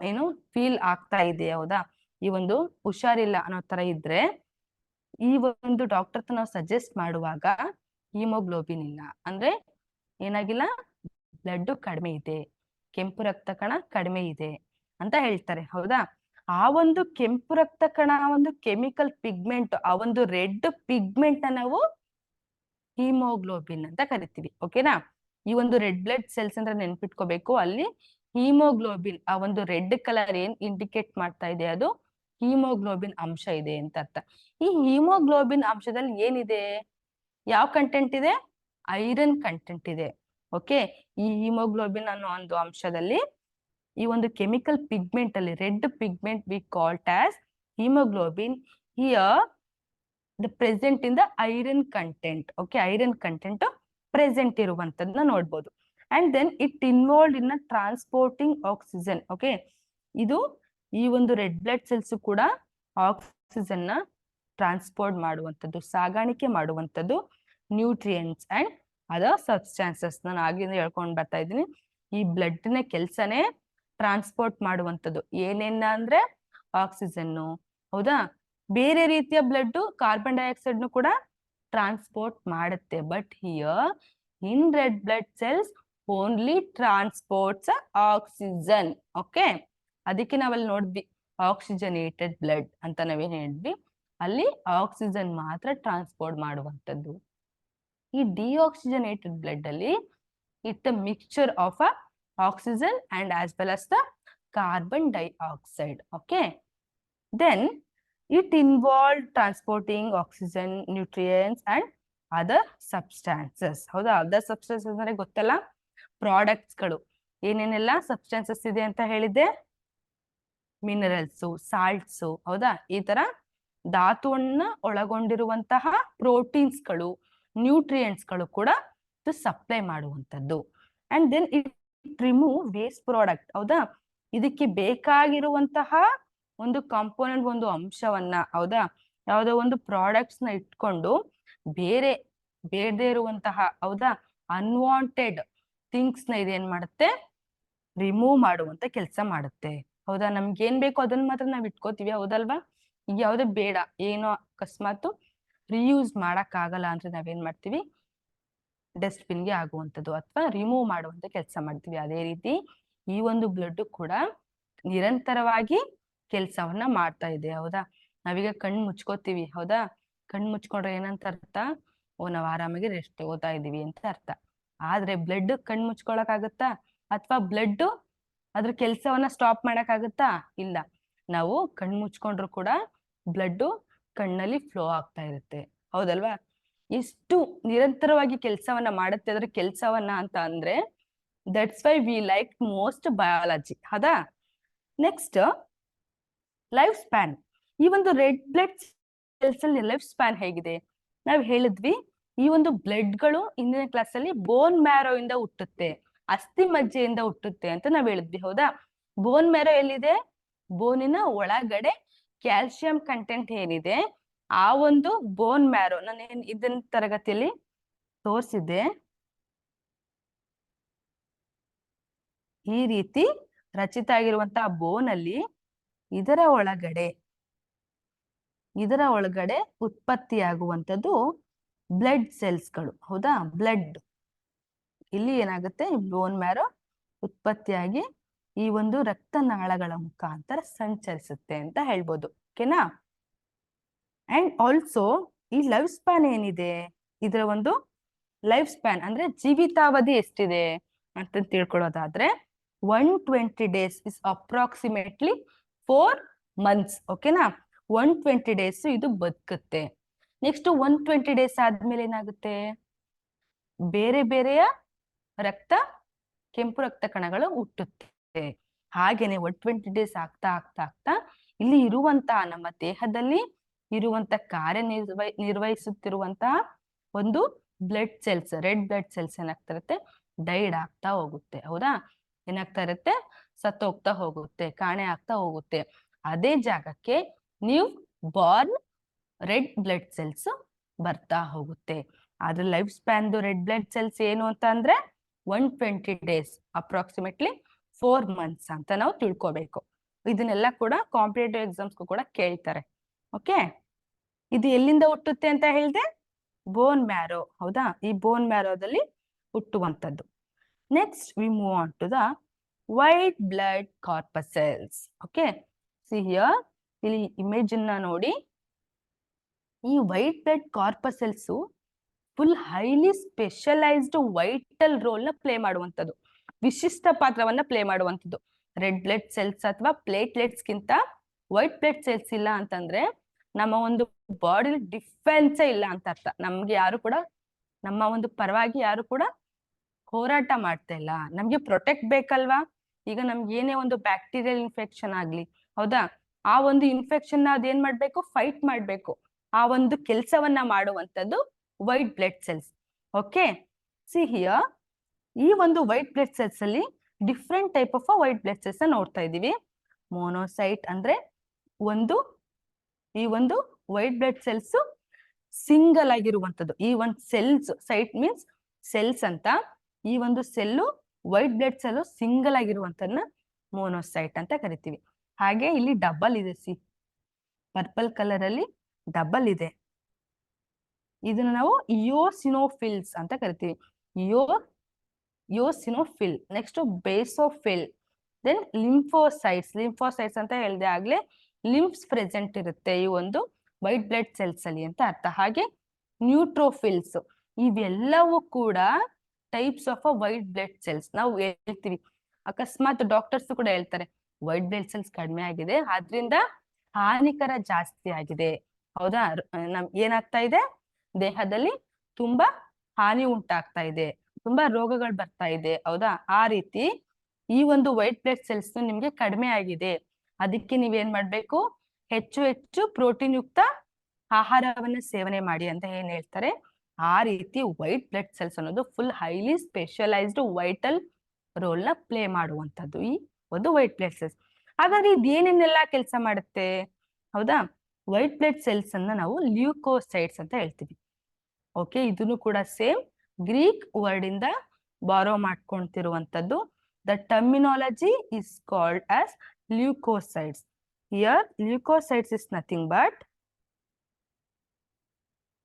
ಏನು ಫೀಲ್ ಆಗ್ತಾ ಇದೆ. ಹೌದಾ? ಈ ಒಂದು ಹುಷಾರಿಲ್ಲ ಅನ್ನೋ ತರ ಇದ್ರೆ ಈ ಒಂದು ಡಾಕ್ಟರ್ ಹತ್ರ ನಾವು ಸಜೆಸ್ಟ್ ಮಾಡುವಾಗ ಹಿಮೋಗ್ಲೋಬಿನ್ ಇಲ್ಲ ಅಂದ್ರೆ ಏನಾಗಿಲ್ಲ, ಬ್ಲಡ್ ಕಡಿಮೆ ಇದೆ, ಕೆಂಪು ರಕ್ತ ಕಣ ಕಡಿಮೆ ಇದೆ ಅಂತ ಹೇಳ್ತಾರೆ. ಹೌದಾ? ಆ ಒಂದು ಕೆಂಪು ರಕ್ತ ಕಣ, ಒಂದು ಕೆಮಿಕಲ್ ಪಿಗ್ಮೆಂಟ್, ಆ ಒಂದು ರೆಡ್ ಪಿಗ್ಮೆಂಟ್ ನಾವು ಹಿಮೋಗ್ಲೋಬಿನ್ ಅಂತ ಕರಿತೀವಿ. ಓಕೆನಾ? ಈ ಒಂದು ರೆಡ್ ಬ್ಲಡ್ ಸೆಲ್ಸ್ ಅಂದ್ರೆ ನೆನ್ಪಿಟ್ಕೋಬೇಕು, ಅಲ್ಲಿ ಹಿಮೋಗ್ಲೋಬಿನ್, ಆ ಒಂದು ರೆಡ್ ಕಲರ್ ಏನ್ ಇಂಡಿಕೇಟ್ ಮಾಡ್ತಾ ಇದೆ ಅದು ಹಿಮೋಗ್ಲೋಬಿನ್ ಅಂಶ ಇದೆ ಅಂತ ಅರ್ಥ. ಈ ಹಿಮೋಗ್ಲೋಬಿನ್ ಅಂಶದಲ್ಲಿ ಏನಿದೆ? ಯಾವ ಕಂಟೆಂಟ್ ಇದೆ? ಐರನ್ ಕಂಟೆಂಟ್ ಇದೆ. ಓಕೆ, ಈ ಹಿಮೋಗ್ಲೋಬಿನ್ ಅನ್ನೋ ಒಂದು ಅಂಶದಲ್ಲಿ ಈ ಒಂದು ಕೆಮಿಕಲ್ ಪಿಗ್ಮೆಂಟ್ ಅಲ್ಲಿ red pigment we called as haemoglobin. Here the present in the iron content. Okay, iron content present ಇರುವಂತದನ್ನ ನೋಡ್ಬೋದು. And then it involve in transporting oxygen. Okay, ಇದು ಈ ಒಂದು ರೆಡ್ ಬ್ಲಡ್ ಸೆಲ್ಸ್ ಕೂಡ ಆಕ್ಸಿಜನ್ ನ ಟ್ರಾನ್ಸ್ಪೋರ್ಟ್ ಮಾಡುವಂಥದ್ದು, ಸಾಗಾಣಿಕೆ ಮಾಡುವಂಥದ್ದು, ನ್ಯೂಟ್ರಿಯೆಂಟ್ಸ್ ಅಂಡ್ ಅದರ್ ಸಬ್ಸ್ಟಾನ್ಸಸ್. ನಾನು ಆಗಿಂದ ಹೇಳ್ಕೊಂಡು ಬರ್ತಾ ಇದ್ದೀನಿ. ಈ ಬ್ಲಡ್ ನ ಕೆಲ್ಸನೇ ಟ್ರಾನ್ಸ್ಪೋರ್ಟ್ ಮಾಡುವಂಥದ್ದು. ಏನೇನ ಅಂದ್ರೆ ಆಕ್ಸಿಜನ್ನು, ಹೌದಾ, ಬೇರೆ ರೀತಿಯ ಬ್ಲಡ್ ಕಾರ್ಬನ್ ಡೈಆಕ್ಸೈಡ್ ನು ಕೂಡ ಟ್ರಾನ್ಸ್ಪೋರ್ಟ್ ಮಾಡುತ್ತೆ. But here in red blood cells only transports oxygen. Okay, ಅದಕ್ಕೆ ನಾವಲ್ಲಿ ನೋಡಿದ್ವಿ ಆಕ್ಸಿಜನೇಟೆಡ್ ಬ್ಲಡ್ ಅಂತ ನಾವೇನ್ ಹೇಳಿದ್ವಿ, ಅಲ್ಲಿ ಆಕ್ಸಿಜನ್ ಮಾತ್ರ ಟ್ರಾನ್ಸ್ಪೋರ್ಟ್ ಮಾಡುವಂಥದ್ದು. ಈ ಡಿಆಕ್ಸಿಜನೇಟೆಡ್ ಬ್ಲಡ್ ಅಲ್ಲಿ it's a mixture of oxygen and as well as the carbon dioxide. Okay, then it involved transporting oxygen, nutrients and other substances. ಹೌದಾ, ಅದರ್ ಸಬ್ಸ್ಟೆನ್ಸಸ್ ಅಂದ್ರೆ ಗೊತ್ತಲ್ಲ, ಪ್ರಾಡಕ್ಟ್ಸ್ ಗಳು. ಏನೇನೆಲ್ಲ ಸಬ್ಸ್ಟೆನ್ಸಸ್ ಇದೆ ಅಂತ ಹೇಳಿದ್ದೆ? ಮಿನರಲ್ಸ್, ಸಾಲ್ಟ್ಸ್, ಹೌದಾ, ಈ ತರ ಧಾತುವನ್ನ ಒಳಗೊಂಡಿರುವಂತಹ ಪ್ರೋಟೀನ್ಸ್ ಗಳು, ನ್ಯೂಟ್ರಿಯೆಂಟ್ಸ್ ಗಳು ಕೂಡ ಸಪ್ಲೈ ಮಾಡುವಂತದ್ದು. And then it remove waste product. ಹೌದಾ, ಇದಕ್ಕೆ ಬೇಕಾಗಿರುವಂತಹ ಒಂದು ಕಾಂಪೋನೆಂಟ್, ಒಂದು ಅಂಶವನ್ನ, ಹೌದಾ, ಯಾವುದೋ ಒಂದು ಪ್ರಾಡಕ್ಟ್ಸ್ ನ ಇಟ್ಕೊಂಡು ಬೇಡದೇ ಇರುವಂತಹ, ಹೌದಾ, ಅನ್ವಾಂಟೆಡ್ ಥಿಂಗ್ಸ್ ನ ಇದೇನ್ ಮಾಡುತ್ತೆ, ರಿಮೂವ್ ಮಾಡುವಂತ ಕೆಲಸ ಮಾಡುತ್ತೆ. ಹೌದಾ, ನಮ್ಗೆ ಏನ್ ಬೇಕೋ ಅದನ್ನ ಮಾತ್ರ ನಾವ್ ಇಟ್ಕೋತೀವಿ, ಹೌದಲ್ವಾ? ಈಗ ಯಾವ್ದು ಬೇಡ, ಏನೋ ಅಕಸ್ಮಾತ್ ರಿಯೂಸ್ ಮಾಡಕ್ ಆಗಲ್ಲ ಅಂದ್ರೆ ನಾವೇನ್ ಮಾಡ್ತೀವಿ, ಡಸ್ಟ್ಬಿನ್ ಗೆ ಆಗುವಂಥದ್ದು ಅಥವಾ ರಿಮೂವ್ ಮಾಡುವಂತ ಕೆಲಸ ಮಾಡ್ತೀವಿ. ಅದೇ ರೀತಿ ಈ ಒಂದು ಬ್ಲಡ್ ಕೂಡ ನಿರಂತರವಾಗಿ ಕೆಲಸವನ್ನ ಮಾಡ್ತಾ ಇದೆ. ಹೌದಾ, ನಾವೀಗ ಕಣ್ ಮುಚ್ಕೋತೀವಿ, ಹೌದಾ, ಕಣ್ ಮುಚ್ಕೊಂಡ್ರೆ ಏನಂತ ಅರ್ಥ? ಓ, ನಾವ್ ಆರಾಮಾಗಿ ರೆಸ್ಟ್ ತಗೋತಾ ಇದೀವಿ ಅಂತ ಅರ್ಥ. ಆದ್ರೆ ಬ್ಲಡ್ ಕಣ್ ಮುಚ್ಕೊಳಕ್ ಆಗುತ್ತಾ? ಅಥವಾ ಬ್ಲಡ್ ಅದ್ರ ಕೆಲ್ಸವನ್ನ ಸ್ಟಾಪ್ ಮಾಡಕ್ ಆಗುತ್ತಾ? ಇಲ್ಲ. ನಾವು ಕಣ್ ಮುಚ್ಕೊಂಡ್ರು ಕೂಡ ಬ್ಲಡ್ ಕಣ್ಣಲ್ಲಿ ಫ್ಲೋ ಆಗ್ತಾ ಇರುತ್ತೆ, ಹೌದಲ್ವಾ? ಎಷ್ಟು ನಿರಂತರವಾಗಿ ಕೆಲಸವನ್ನ ಮಾಡುತ್ತೆ ಅದ್ರ ಕೆಲ್ಸವನ್ನ ಅಂತ ಅಂದ್ರೆ, that's why we like most biology. ಹೌದಾ? Next, life span. ಈ ಒಂದು ರೆಡ್ ಬ್ಲಡ್ ಸೆಲ್ಸ್ ಅಲ್ಲಿ ಲೈಫ್ ಸ್ಪ್ಯಾನ್ ಹೇಗಿದೆ? ನಾವ್ ಹೇಳಿದ್ವಿ, ಈ ಒಂದು ಬ್ಲಡ್ ಗಳು ಇಂದಿನ ಕ್ಲಾಸ್ ಅಲ್ಲಿ ಬೋನ್ ಮ್ಯಾರೋ ಇಂದ ಹುಟ್ಟುತ್ತೆ, ಅಸ್ಥಿ ಮಜ್ಜೆಯಿಂದ ಹುಟ್ಟುತ್ತೆ ಅಂತ ನಾವ್ ಹೇಳಿದ್ವಿ. ಹೌದಾ? ಬೋನ್ ಮ್ಯಾರೋ ಎಲ್ಲಿದೆ? ಬೋನಿನ ಒಳಗಡೆ ಕ್ಯಾಲ್ಸಿಯಂ ಕಂಟೆಂಟ್ ಏನಿದೆ, ಆ ಒಂದು ಬೋನ್ ಮ್ಯಾರೋ ನಾನು ಇದನ್ನ ತರಗತಿಯಲ್ಲಿ ತೋರಿಸಿದ್ದೆ. ಈ ರೀತಿ ರಚಿತ ಆಗಿರುವಂತಹ ಬೋನ್ ಅಲ್ಲಿ ಇದರ ಒಳಗಡೆ ಉತ್ಪತ್ತಿಯಾಗುವಂಥದ್ದು ಬ್ಲಡ್ ಸೆಲ್ಸ್ ಗಳು. ಹೌದಾ? ಬ್ಲಡ್ ಇಲ್ಲಿ ಏನಾಗುತ್ತೆ, ಬೋನ್ ಮ್ಯಾರೋ ಉತ್ಪತ್ತಿಯಾಗಿ ಈ ಒಂದು ರಕ್ತನಾಳಗಳ ಮುಖಾಂತರ ಸಂಚರಿಸುತ್ತೆ ಅಂತ ಹೇಳ್ಬೋದು. ಓಕೆನಾ? ಅಂಡ್ ಆಲ್ಸೋ ಈ ಲೈಫ್ ಸ್ಪ್ಯಾನ್ ಏನಿದೆ, ಇದರ ಒಂದು ಲೈಫ್ ಸ್ಪ್ಯಾನ್ ಅಂದ್ರೆ ಜೀವಿತಾವಧಿ ಎಷ್ಟಿದೆ ಅಂತ ತಿಳ್ಕೊಳ್ಳೋದಾದ್ರೆ 120 days ಇಸ್ ಅಪ್ರಾಕ್ಸಿಮೇಟ್ಲಿ 4 months. ಓಕೆನಾ? 120 days ಇದು ಬದುಕುತ್ತೆ. ನೆಕ್ಸ್ಟ್ 120 days ಆದ್ಮೇಲೆ ಏನಾಗುತ್ತೆ, ಬೇರೆ ಬೇರೆಯ ಕೆಂಪು ರಕ್ತ ಕಣಗಳು ಹುಟ್ಟುತ್ತೆ. ಹಾಗೇನೆ 120 days ಆಗ್ತಾ ಆಗ್ತಾ ಆಗ್ತಾ ಇಲ್ಲಿ ಇರುವಂತಹ ನಮ್ಮ ದೇಹದಲ್ಲಿ ಇರುವಂತ ನಿರ್ವಹಿಸುತ್ತಿರುವಂತಹ ಒಂದು blood cells, red blood cells ಏನಾಗ್ತಾ ಇರುತ್ತೆ, ಡೈಡ್ ಆಗ್ತಾ ಹೋಗುತ್ತೆ. ಹೌದಾ? ಏನಾಗ್ತಾ ಇರುತ್ತೆ, ಸತ್ತೋಗ್ತಾ ಹೋಗುತ್ತೆ, ಕಾಣೆ ಆಗ್ತಾ ಹೋಗುತ್ತೆ. ಅದೇ ಜಾಗಕ್ಕೆ new Born red blood cells ಬರ್ತಾ ಹೋಗುತ್ತೆ. ಆದ್ರೆ life span red blood cells ಏನು ಅಂತ ಅಂದ್ರೆ 120 days, ಅಪ್ರಾಕ್ಸಿಮೇಟ್ಲಿ 4 months ಅಂತ ನಾವು ತಿಳ್ಕೊಬೇಕು. ಇದನ್ನೆಲ್ಲ ಕೂಡ ಕಾಂಪಿಟೇಟಿವ್ ಎಕ್ಸಾಮ್ಸ್ಗೂ ಕೂಡ ಕೇಳ್ತಾರೆ. ಓಕೆ, ಇದು ಎಲ್ಲಿಂದ ಹುಟ್ಟುತ್ತೆ ಅಂತ ಹೇಳಿದೆ? Bone marrow. ಹೌದಾ? ಈ ಬೋನ್ ಮ್ಯಾರೋದಲ್ಲಿ ಹುಟ್ಟುವಂಥದ್ದು. Next we move on to the white blood corpuscles. Okay, see here, ಇಲ್ಲಿ ಇಮೇಜ್ ಅನ್ನ ನೋಡಿ. ಈ white blood corpuscles full highly specialised vital role ನ ಪ್ಲೇ ಮಾಡುವಂಥದ್ದು, ವಿಶಿಷ್ಟ ಪಾತ್ರವನ್ನ ಪ್ಲೇ ಮಾಡುವಂಥದ್ದು. ರೆಡ್ ಬ್ಲಡ್ ಸೆಲ್ಸ್ ಅಥವಾ ಪ್ಲೇಟ್ಲೆಟ್ಸ್ ಗಿಂತ ವೈಟ್ ಬ್ಲಡ್ ಸೆಲ್ಸ್ ಇಲ್ಲ ಅಂತಂದ್ರೆ ನಮ್ಮ ಒಂದು ಬಾಡಿಲಿ ಡಿಫೆನ್ಸೇ ಇಲ್ಲ ಅಂತ ಅರ್ಥ. ನಮ್ಗೆ ಯಾರು ಕೂಡ ನಮ್ಮ ಒಂದು ಪರವಾಗಿ ಯಾರು ಕೂಡ ಹೋರಾಟ ಮಾಡ್ತಾ ಇಲ್ಲ. ನಮ್ಗೆ ಪ್ರೊಟೆಕ್ಟ್ ಬೇಕಲ್ವಾ? ಈಗ ನಮ್ಗೆ ಏನೇ ಒಂದು ಬ್ಯಾಕ್ಟೀರಿಯಲ್ ಇನ್ಫೆಕ್ಷನ್ ಆಗ್ಲಿ, ಹೌದಾ, ಆ ಒಂದು ಇನ್ಫೆಕ್ಷನ್ ಅದೇನ್ ಮಾಡ್ಬೇಕು, ಫೈಟ್ ಮಾಡ್ಬೇಕು. ಆ ಒಂದು ಕೆಲಸವನ್ನ ಮಾಡುವಂತದ್ದು white blood cells. Okay, see here, ಈ ಒಂದು ವೈಟ್ ಬ್ಲಡ್ ಸೆಲ್ಸ್ ಅಲ್ಲಿ different type of white blood cells ನೋಡ್ತಾ ಇದೀವಿ. ಮೋನೋಸೈಟ್ ಅಂದ್ರೆ ಈ ಒಂದು ವೈಟ್ ಬ್ಲಡ್ ಸೆಲ್ಸ್ ಸಿಂಗಲ್ ಆಗಿರುವಂತದ್ದು. ಈ ಒಂದು ಸೆಲ್ಸ್, ಸೈಟ್ ಮೀನ್ಸ್ ಸೆಲ್ಸ್ ಅಂತ, ಈ ಒಂದು cell white blood cell single ಆಗಿರುವಂತನ್ನ ಮೋನೋಸೈಟ್ ಅಂತ ಕರಿತೀವಿ. ಹಾಗೆ ಇಲ್ಲಿ ಡಬಲ್ ಇದೆ, ಸಿ ಪರ್ಪಲ್ ಕಲರ್ ಅಲ್ಲಿ ಡಬಲ್ ಇದೆ. ಇದನ್ನ ನಾವು ಇಯೋಸಿನೋಫಿಲ್ಸ್ ಅಂತ ಕರಿತೀವಿ. Eosinophil. Next basophil. Then lymphocytes ಅಂತ ಹೇಳಿದೆ ಆಗ್ಲೇ, ಲಿಂಫ್ಸ್ ಪ್ರೆಸೆಂಟ್ ಇರುತ್ತೆ ಈ ಒಂದು ವೈಟ್ ಬ್ಲಡ್ ಸೆಲ್ಸ್ ಅಲ್ಲಿ ಅಂತ ಅರ್ಥ. ಹಾಗೆ ನ್ಯೂಟ್ರೋಫಿಲ್ಸ್. ಇವೆಲ್ಲವೂ ಕೂಡ types of white blood cells. ನಾವು ಹೇಳ್ತೀವಿ, ಅಕಸ್ಮಾತ್ ಡಾಕ್ಟರ್ಸ್ ಕೂಡ ಹೇಳ್ತಾರೆ ವೈಟ್ ಬ್ಲಡ್ ಸೆಲ್ಸ್ ಕಡಿಮೆ ಆಗಿದೆ, ಆದ್ರಿಂದ ಹಾನಿಕರ ಜಾಸ್ತಿ ಆಗಿದೆ. ಹೌದಾ? ಏನಾಗ್ತಾ ಇದೆ, ದೇಹದಲ್ಲಿ ತುಂಬಾ ಹಾನಿ ಉಂಟಾಗ್ತಾ ಇದೆ, ತುಂಬಾ ರೋಗಗಳು ಬರ್ತಾ ಇದೆ. ಹೌದಾ? ಆ ರೀತಿ ಈ ಒಂದು ವೈಟ್ ಬ್ಲಡ್ ಸೆಲ್ಸ್ ನಿಮ್ಗೆ ಕಡಿಮೆ ಆಗಿದೆ, ಅದಕ್ಕೆ ನೀವೇನ್ ಮಾಡ್ಬೇಕು, ಹೆಚ್ಚು ಹೆಚ್ಚು ಪ್ರೋಟೀನ್ ಯುಕ್ತ ಆಹಾರವನ್ನ ಸೇವನೆ ಮಾಡಿ ಅಂತ ಏನ್ ಹೇಳ್ತಾರೆ. ಆ ರೀತಿ ವೈಟ್ ಬ್ಲಡ್ ಸೆಲ್ಸ್ ಅನ್ನೋದು full highly specialised vital role ನ ಪ್ಲೇ ಮಾಡುವಂತದ್ದು ಈ ಒಂದು ವೈಟ್ ಬ್ಲಡ್ ಸೆಲ್ಸ್. ಹಾಗಾದ್ರೆ ಇದೇನೇನೆಲ್ಲ ಕೆಲಸ ಮಾಡುತ್ತೆ? ಹೌದಾ? ವೈಟ್ ಬ್ಲಡ್ ಸೆಲ್ಸ್ ಅನ್ನ ನಾವು ಲ್ಯೂಕೋಸೈಟ್ಸ್ ಅಂತ ಹೇಳ್ತೀವಿ. ಓಕೆ, ಇದನ್ನು ಕೂಡ ಸೇಮ್ ಗ್ರೀಕ್ ವರ್ಡ್ ಇಂದ ಬಾರೋ ಮಾಡ್ಕೊಂತಿರುವಂತದ್ದು. The terminology is called as leucocytes. Here leucocytes is nothing but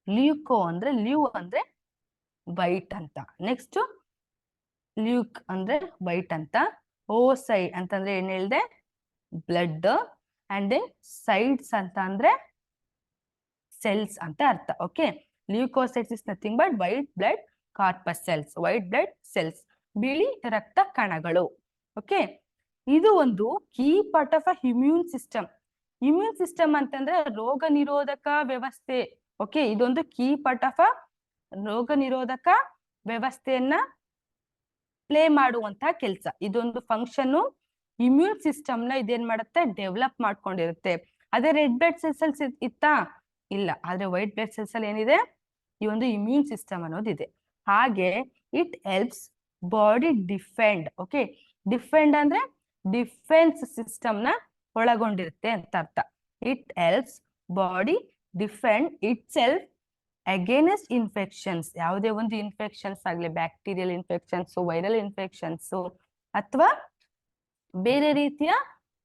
leuco ಅಂದ್ರೆ ವೈಟ್ ಅಂತ. ನೆಕ್ಸ್ಟ್ ಲ್ಯೂಕ್ ಅಂದ್ರೆ ವೈಟ್ ಅಂತ. ಓಸೈ ಅಂತಂದ್ರೆ ಏನ್ ಹೇಳ್ದೆ, ಬ್ಲಡ್. ಅಂಡ್ ದೆನ್ ಸೈಡ್ಸ್ ಅಂತ ಅಂದ್ರೆ ಸೆಲ್ಸ್ ಅಂತ ಅರ್ಥ. Okay, leucocytes is nothing but white blood corpuscles, white blood cells, ಬಿಳಿ ರಕ್ತ ಕಣಗಳು. ಓಕೆ, ಇದು ಒಂದು key part of a immune system. Immune system ಅಂತಂದ್ರೆ ರೋಗ ನಿರೋಧಕ ವ್ಯವಸ್ಥೆ. ಓಕೆ, ಇದೊಂದು ಕೀ ಪಾರ್ಟ್ ಆಫ್ ಅ ರೋಗ ನಿರೋಧಕ ವ್ಯವಸ್ಥೆಯನ್ನ ಪ್ಲೇ ಮಾಡುವಂತಹ ಕೆಲಸ. ಇದೊಂದು ಫಂಕ್ಷನ್ ಇಮ್ಯೂನ್ ಸಿಸ್ಟಮ್ ನ ಇದೇನ್ ಮಾಡುತ್ತೆ, ಡೆವಲಪ್ ಮಾಡ್ಕೊಂಡಿರುತ್ತೆ. ಅದೇ ರೆಡ್ ಬ್ಲಡ್ ಸೆಲ್ಸ್ ಅಲ್ಲಿ ಇತ್ತಾ? ಇಲ್ಲ. ಆದ್ರೆ ವೈಟ್ ಬ್ಲಡ್ ಸೆಲ್ಸ್ ಅಲ್ಲಿ ಏನಿದೆ, ಈ ಒಂದು ಇಮ್ಯೂನ್ ಸಿಸ್ಟಮ್ ಅನ್ನೋದಿದೆ. ಹಾಗೆ it helps body defend. Okay, defend ಅಂದ್ರೆ ಡಿಫೆನ್ಸ್ ಸಿಸ್ಟಮ್ ನ ಒಳಗೊಂಡಿರುತ್ತೆ ಅಂತ ಅರ್ಥ. It helps body defend itself against infections. ಯಾವುದೇ ಒಂದು ಇನ್ಫೆಕ್ಷನ್ಸ್ ಆಗ್ಲಿ, ಬ್ಯಾಕ್ಟೀರಿಯಲ್ ಇನ್ಫೆಕ್ಷನ್ಸ್, ವೈರಲ್ ಇನ್ಫೆಕ್ಷನ್ಸ್, ಅಥವಾ ಬೇರೆ ರೀತಿಯ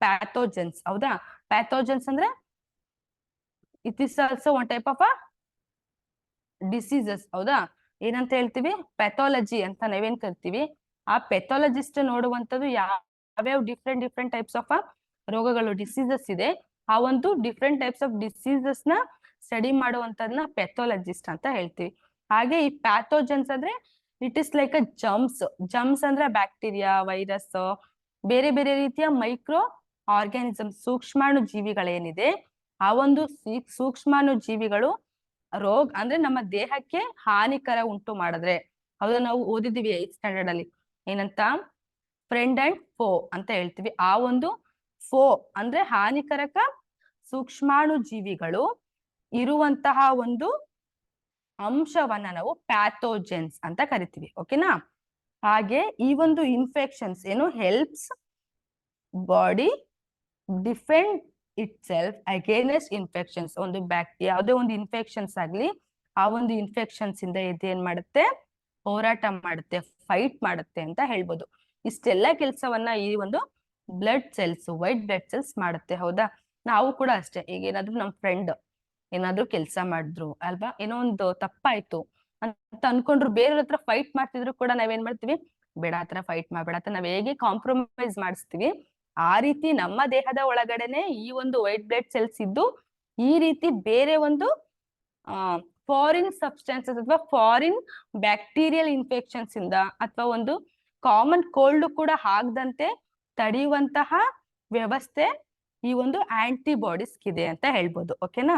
ಪ್ಯಾಥೋಜನ್ಸ್. ಹೌದಾ? ಪ್ಯಾಥೋಜನ್ಸ್ ಅಂದ್ರೆ it is also one type of diseases. ಹೌದಾ? ಏನಂತ ಹೇಳ್ತೀವಿ, ಪ್ಯಾಥಾಲಜಿ ಅಂತ ನಾವೇನ್ ಕರಿತೀವಿ. ಆ ಪ್ಯಾಥಾಲಜಿಸ್ಟ್ ನೋಡುವಂತದ್ದು ಯಾವ್ಯಾವ ಡಿಫ್ರೆಂಟ್ ಟೈಪ್ಸ್ ಆಫ್ ರೋಗಗಳು, ಡಿಸೀಸಸ್ ಇದೆ, ಆ ಒಂದು ಡಿಫ್ರೆಂಟ್ ಟೈಪ್ಸ್ ಆಫ್ ಡಿಸೀಸಸ್ ನ ಸ್ಟಡಿ ಮಾಡುವಂತದ್ನ ಪ್ಯಾಥಾಲಜಿಸ್ಟ್ ಅಂತ ಹೇಳ್ತೀವಿ. ಹಾಗೆ ಈ ಪ್ಯಾಥೋಜನ್ಸ್ ಅಂದ್ರೆ it is like a gems ಅಂದ್ರೆ ಬ್ಯಾಕ್ಟೀರಿಯಾ, ವೈರಸ್, ಬೇರೆ ಬೇರೆ ರೀತಿಯ ಮೈಕ್ರೋ ಆರ್ಗ್ಯಾನಿಸಮ್, ಸೂಕ್ಷ್ಮಾಣು ಜೀವಿಗಳೇನಿದೆ, ಆ ಒಂದು ಸೂಕ್ಷ್ಮಾಣು ಜೀವಿಗಳು ರೋಗ ಅಂದ್ರೆ ನಮ್ಮ ದೇಹಕ್ಕೆ ಹಾನಿಕರ ಉಂಟು ಮಾಡಿದ್ರೆ, ಹೌದಾ? ನಾವು ಓದಿದೀವಿ 8th ಸ್ಟ್ಯಾಂಡರ್ಡ್ ಅಲ್ಲಿ ಏನಂತ, ಫ್ರೆಂಡ್ ಅಂಡ್ ಫೋ ಅಂತ ಹೇಳ್ತೀವಿ. ಆ ಒಂದು ಫೋ ಅಂದ್ರೆ ಹಾನಿಕರಕ ಸೂಕ್ಷ್ಮಾಣು ಜೀವಿಗಳು ಇರುವಂತಹ ಒಂದು ಅಂಶವನ್ನ ನಾವು ಪ್ಯಾಥೋಜೆನ್ಸ್ ಅಂತ ಕರಿತೀವಿ. ಓಕೆನಾ? ಹಾಗೆ ಈ ಒಂದು ಇನ್ಫೆಕ್ಷನ್ಸ್ ಏನು helps body defend itself against infections. ಒಂದು ಯಾವುದೇ ಒಂದು ಇನ್ಫೆಕ್ಷನ್ಸ್ ಆಗ್ಲಿ, ಆ ಒಂದು ಇನ್ಫೆಕ್ಷನ್ಸ್ ಇಂದ ಇದೇನ್ ಮಾಡುತ್ತೆ, ಹೋರಾಟ ಮಾಡುತ್ತೆ, ಫೈಟ್ ಮಾಡುತ್ತೆ ಅಂತ ಹೇಳ್ಬೋದು. ಇಷ್ಟೆಲ್ಲ ಕೆಲಸವನ್ನ ಈ ಒಂದು blood cells, white blood cells ಮಾಡುತ್ತೆ. ಹೌದಾ? ನಾವು ಕೂಡ ಅಷ್ಟೇ. ಈಗ ಏನಾದ್ರು ನಮ್ ಫ್ರೆಂಡ್ ಏನಾದ್ರು ಕೆಲಸ ಮಾಡಿದ್ರು ಅಲ್ವಾ, ಏನೋ ಒಂದು ತಪ್ಪಾಯ್ತು ಅಂತ ಅನ್ಕೊಂಡ್ರು, ಬೇರೆಯವ್ರ ಹತ್ರ ಫೈಟ್ ಮಾಡ್ತಿದ್ರು ಕೂಡ ನಾವೇನ್ ಮಾಡ್ತೀವಿ, ಬೇಡ ಹತ್ರ ಫೈಟ್ ಮಾಡ್ಬೇಡ ಅಂತ ನಾವ್ ಹೇಗೆ ಕಾಂಪ್ರಮೈಸ್ ಮಾಡಿಸ್ತೀವಿ, ಆ ರೀತಿ ನಮ್ಮ ದೇಹದ ಒಳಗಡೆನೆ ಈ ಒಂದು ವೈಟ್ ಬ್ಲಡ್ ಸೆಲ್ಸ್ ಇದ್ದು ಈ ರೀತಿ ಬೇರೆ ಒಂದು ಫಾರಿನ್ ಸಬ್ಸ್ಟೆನ್ಸಸ್ ಅಥವಾ ಫಾರಿನ್ ಬ್ಯಾಕ್ಟೀರಿಯಲ್ ಇನ್ಫೆಕ್ಷನ್ಸ್ ಇಂದ ಅಥವಾ ಒಂದು ಕಾಮನ್ ಕೋಲ್ಡ್ ಕೂಡ ಆಗದಂತೆ ತಡೆಯುವಂತಹ ವ್ಯವಸ್ಥೆ ಈ ಒಂದು ಆಂಟಿಬಾಡೀಸ್ ಇದೆ ಅಂತ ಹೇಳ್ಬೋದು. ಓಕೆನಾ?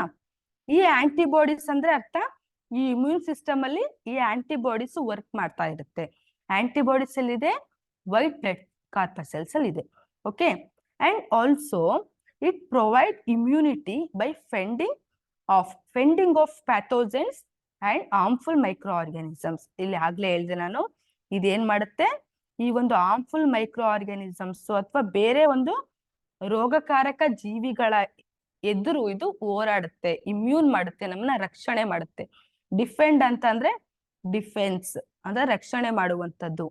ಈ ಆಂಟಿಬಾಡೀಸ್ ಅಂದ್ರೆ ಅರ್ಥ, ಈ ಇಮ್ಯೂನ್ ಸಿಸ್ಟಮ್ ಅಲ್ಲಿ ಈ ಆಂಟಿಬಾಡೀಸ್ ವರ್ಕ್ ಮಾಡ್ತಾ ಇರುತ್ತೆ. ಆಂಟಿಬಾಡೀಸ್ ಅಲ್ಲಿ ಇದೆ, ವೈಟ್ ಬ್ಲಡ್ ಕಾರ್ಪಸೆಲ್ಸ್ ಅಲ್ಲಿ ಇದೆ. Okay, and also it provide immunity by fending off pathogens and harmful microorganisms. ಇಲ್ಲಿ ಆಗ್ಲೇ ಹೇಳಿದೆ ನಾನು, ಇದೇನ್ ಮಾಡುತ್ತೆ, ಈ ಒಂದು ಹಾರ್ಮ್ಫುಲ್ ಮೈಕ್ರೋ ಆರ್ಗ್ಯಾನಿಸಮ್ಸ್ ಅಥವಾ ಬೇರೆ ಒಂದು ರೋಗಕಾರಕ ಜೀವಿಗಳ ಎದುರು ಇದು ಹೋರಾಡುತ್ತೆ, ಇಮ್ಯೂನ್ ಮಾಡುತ್ತೆ, ನಮ್ಮನ್ನ ರಕ್ಷಣೆ ಮಾಡುತ್ತೆ. ಡಿಫೆಂಡ್ ಅಂತ ಅಂದ್ರೆ ಡಿಫೆನ್ಸ್ ಅಂದ್ರೆ ರಕ್ಷಣೆ ಮಾಡುವಂತದ್ದು.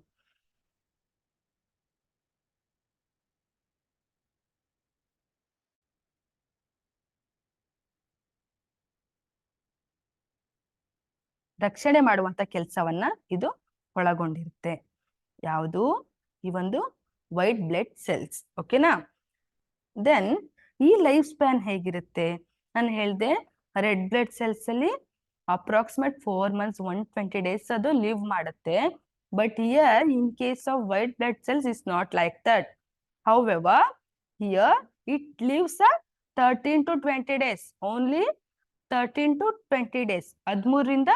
ರಕ್ಷಣೆ ಮಾಡುವಂತ ಕೆಲಸವನ್ನ ಇದು ಒಳಗೊಂಡಿರುತ್ತೆ. ಯಾವುದು? ಈ ಒಂದು ವೈಟ್ ಬ್ಲಡ್ ಸೆಲ್ಸ್. ಓಕೆನಾ? ದೆನ್ ಈ ಲೈಫ್ ಸ್ಪ್ಯಾನ್ ಹೇಗಿರುತ್ತೆ? ನಾನು ಹೇಳ್ದೆ ರೆಡ್ ಬ್ಲಡ್ ಸೆಲ್ಸ್ ಅಲ್ಲಿ ಅಪ್ರಾಕ್ಸಿಮೇಟ್ 4 months 120 days ಅದು ಲಿವ್ ಮಾಡುತ್ತೆ. But here in case of white blood cells is not like that. However here it lives 13 to 20 days. Only 13 to 20 days. 13ರಿಂದ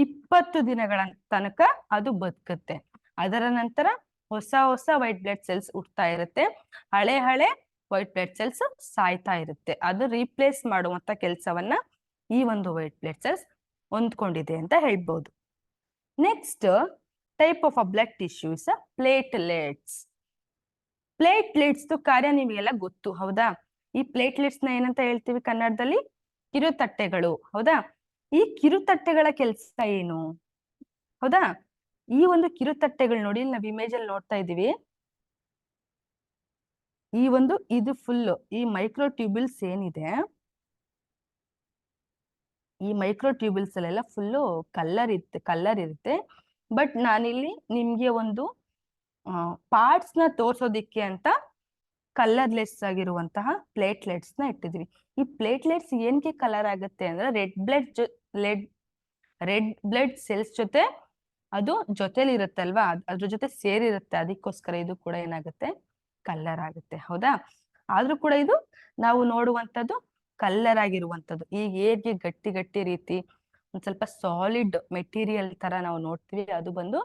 20 ದಿನಗಳ ತನಕ ಅದು ಬದುಕುತ್ತೆ. ಅದರ ನಂತರ ಹೊಸ ಹೊಸ ವೈಟ್ ಬ್ಲಡ್ ಸೆಲ್ಸ್ ಹುಟ್ತಾ ಇರುತ್ತೆ. ಹಳೆ ವೈಟ್ ಬ್ಲಡ್ ಸೆಲ್ಸ್ ಸಾಯ್ತಾ ಇರುತ್ತೆ. ಅದು ರೀಪ್ಲೇಸ್ ಮಾಡುವಂತ ಕೆಲಸವನ್ನ ಈ ಒಂದು ವೈಟ್ ಬ್ಲಡ್ ಸೆಲ್ಸ್ ಹೊಂದ್ಕೊಂಡಿದೆ ಅಂತ ಹೇಳ್ಬೋದು. Next type of a blood tissues platelets. Platelets ಕಾರ್ಯ ನಿಮಗೆಲ್ಲ ಗೊತ್ತು, ಹೌದಾ? ಈ ಪ್ಲೇಟ್ಲೆಟ್ಸ್ ನ ಏನಂತ ಹೇಳ್ತೀವಿ ಕನ್ನಡದಲ್ಲಿ? ಕಿರುತಟ್ಟೆಗಳು, ಹೌದಾ? ಈ ಕಿರುತಟ್ಟೆಗಳ ಕೆಲಸ ಏನು, ಹೌದಾ? ಈ ಒಂದು ಕಿರುತಟ್ಟೆಗಳು ನೋಡಿ, ನಾವ್ ಇಮೇಜ್ ಅಲ್ಲಿ ನೋಡ್ತಾ ಇದೀವಿ. ಈ ಒಂದು ಇದು ಫುಲ್ ಈ ಮೈಕ್ರೋಟ್ಯೂಬ್ಯೂಲ್ಸ್ ಏನಿದೆ, ಈ ಮೈಕ್ರೋಟ್ಯೂಬ್ಯೂಲ್ಸ್ ಅಲ್ಲೆಲ್ಲ ಫುಲ್ಲು ಕಲ್ಲರ್ ಇರುತ್ತೆ. ಬಟ್ ನಾನಿಲ್ಲಿ ನಿಮ್ಗೆ ಒಂದು ಪಾರ್ಟ್ಸ್ ನ ತೋರ್ಸೋದಿಕ್ಕೆ ಅಂತ ಕಲರ್ಲೆಸ್ ಆಗಿರುವಂತಹ ಪ್ಲೇಟ್ಲೆಟ್ಸ್ ನ ಇಟ್ಟಿದೀವಿ. ಈ ಪ್ಲೇಟ್ಲೆಟ್ಸ್ ಏನಕ್ಕೆ ಕಲರ್ ಆಗುತ್ತೆ ಅಂದ್ರೆ ರೆಡ್ ಬ್ಲಡ್ ಸೆಲ್ಸ್ ಜೊತೆ ಅದು ಜೊತೆಲಿ ಇರುತ್ತಲ್ವಾ, ಅದ್ರ ಜೊತೆ ಸೇರಿರುತ್ತೆ. ಅದಕ್ಕೋಸ್ಕರ ಇದು ಕೂಡ ಏನಾಗುತ್ತೆ? ಕಲ್ಲರ್ ಆಗುತ್ತೆ, ಹೌದಾ? ಆದ್ರೂ ಕೂಡ ಇದು ನಾವು ನೋಡುವಂತದ್ದು ಕಲ್ಲರ್ ಆಗಿರುವಂತದ್ದು. ಈಗ ಹೇಗೆ ಗಟ್ಟಿ ರೀತಿ ಒಂದ್ ಸ್ವಲ್ಪ ಸಾಲಿಡ್ ಮೆಟೀರಿಯಲ್ ತರ ನಾವು ನೋಡ್ತೀವಿ, ಅದು ಬಂದು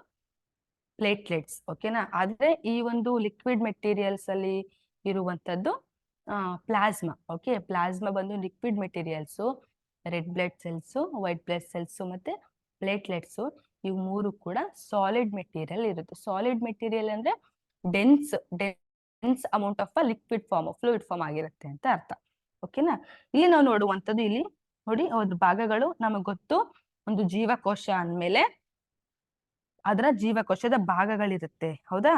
ಪ್ಲೇಟ್ಲೆಟ್ಸ್. ಓಕೆನಾ? ಆದ್ರೆ ಈ ಒಂದು ಲಿಕ್ವಿಡ್ ಮೆಟೀರಿಯಲ್ಸ್ ಅಲ್ಲಿ ಇರುವಂತದ್ದು ಪ್ಲಾಸ್ಮಾ. ಓಕೆ, ಪ್ಲಾಸ್ಮಾ ಬಂದು liquid materials. Red blood cells, white blood cells ಮತ್ತೆ ಪ್ಲೇಟ್ಲೆಟ್ಸ್, ಇವು ಮೂರು ಕೂಡ ಸಾಲಿಡ್ ಮೆಟೀರಿಯಲ್ ಇರುತ್ತೆ. ಸಾಲಿಡ್ ಮೆಟೀರಿಯಲ್ ಅಂದ್ರೆ dense amount of liquid form, fluid form ಆಗಿರುತ್ತೆ ಅಂತ ಅರ್ಥ. ಓಕೆನಾ? ಇಲ್ಲಿ ನಾವು ನೋಡುವಂತದ್ದು, ಇಲ್ಲಿ ನೋಡಿ ಅದ್ರ ಭಾಗಗಳು ನಮಗ್ ಗೊತ್ತು. ಒಂದು ಜೀವಕೋಶ ಅಂದ್ಮೇಲೆ ಅದರ ಜೀವಕೋಶದ ಭಾಗಗಳಿರುತ್ತೆ, ಹೌದಾ?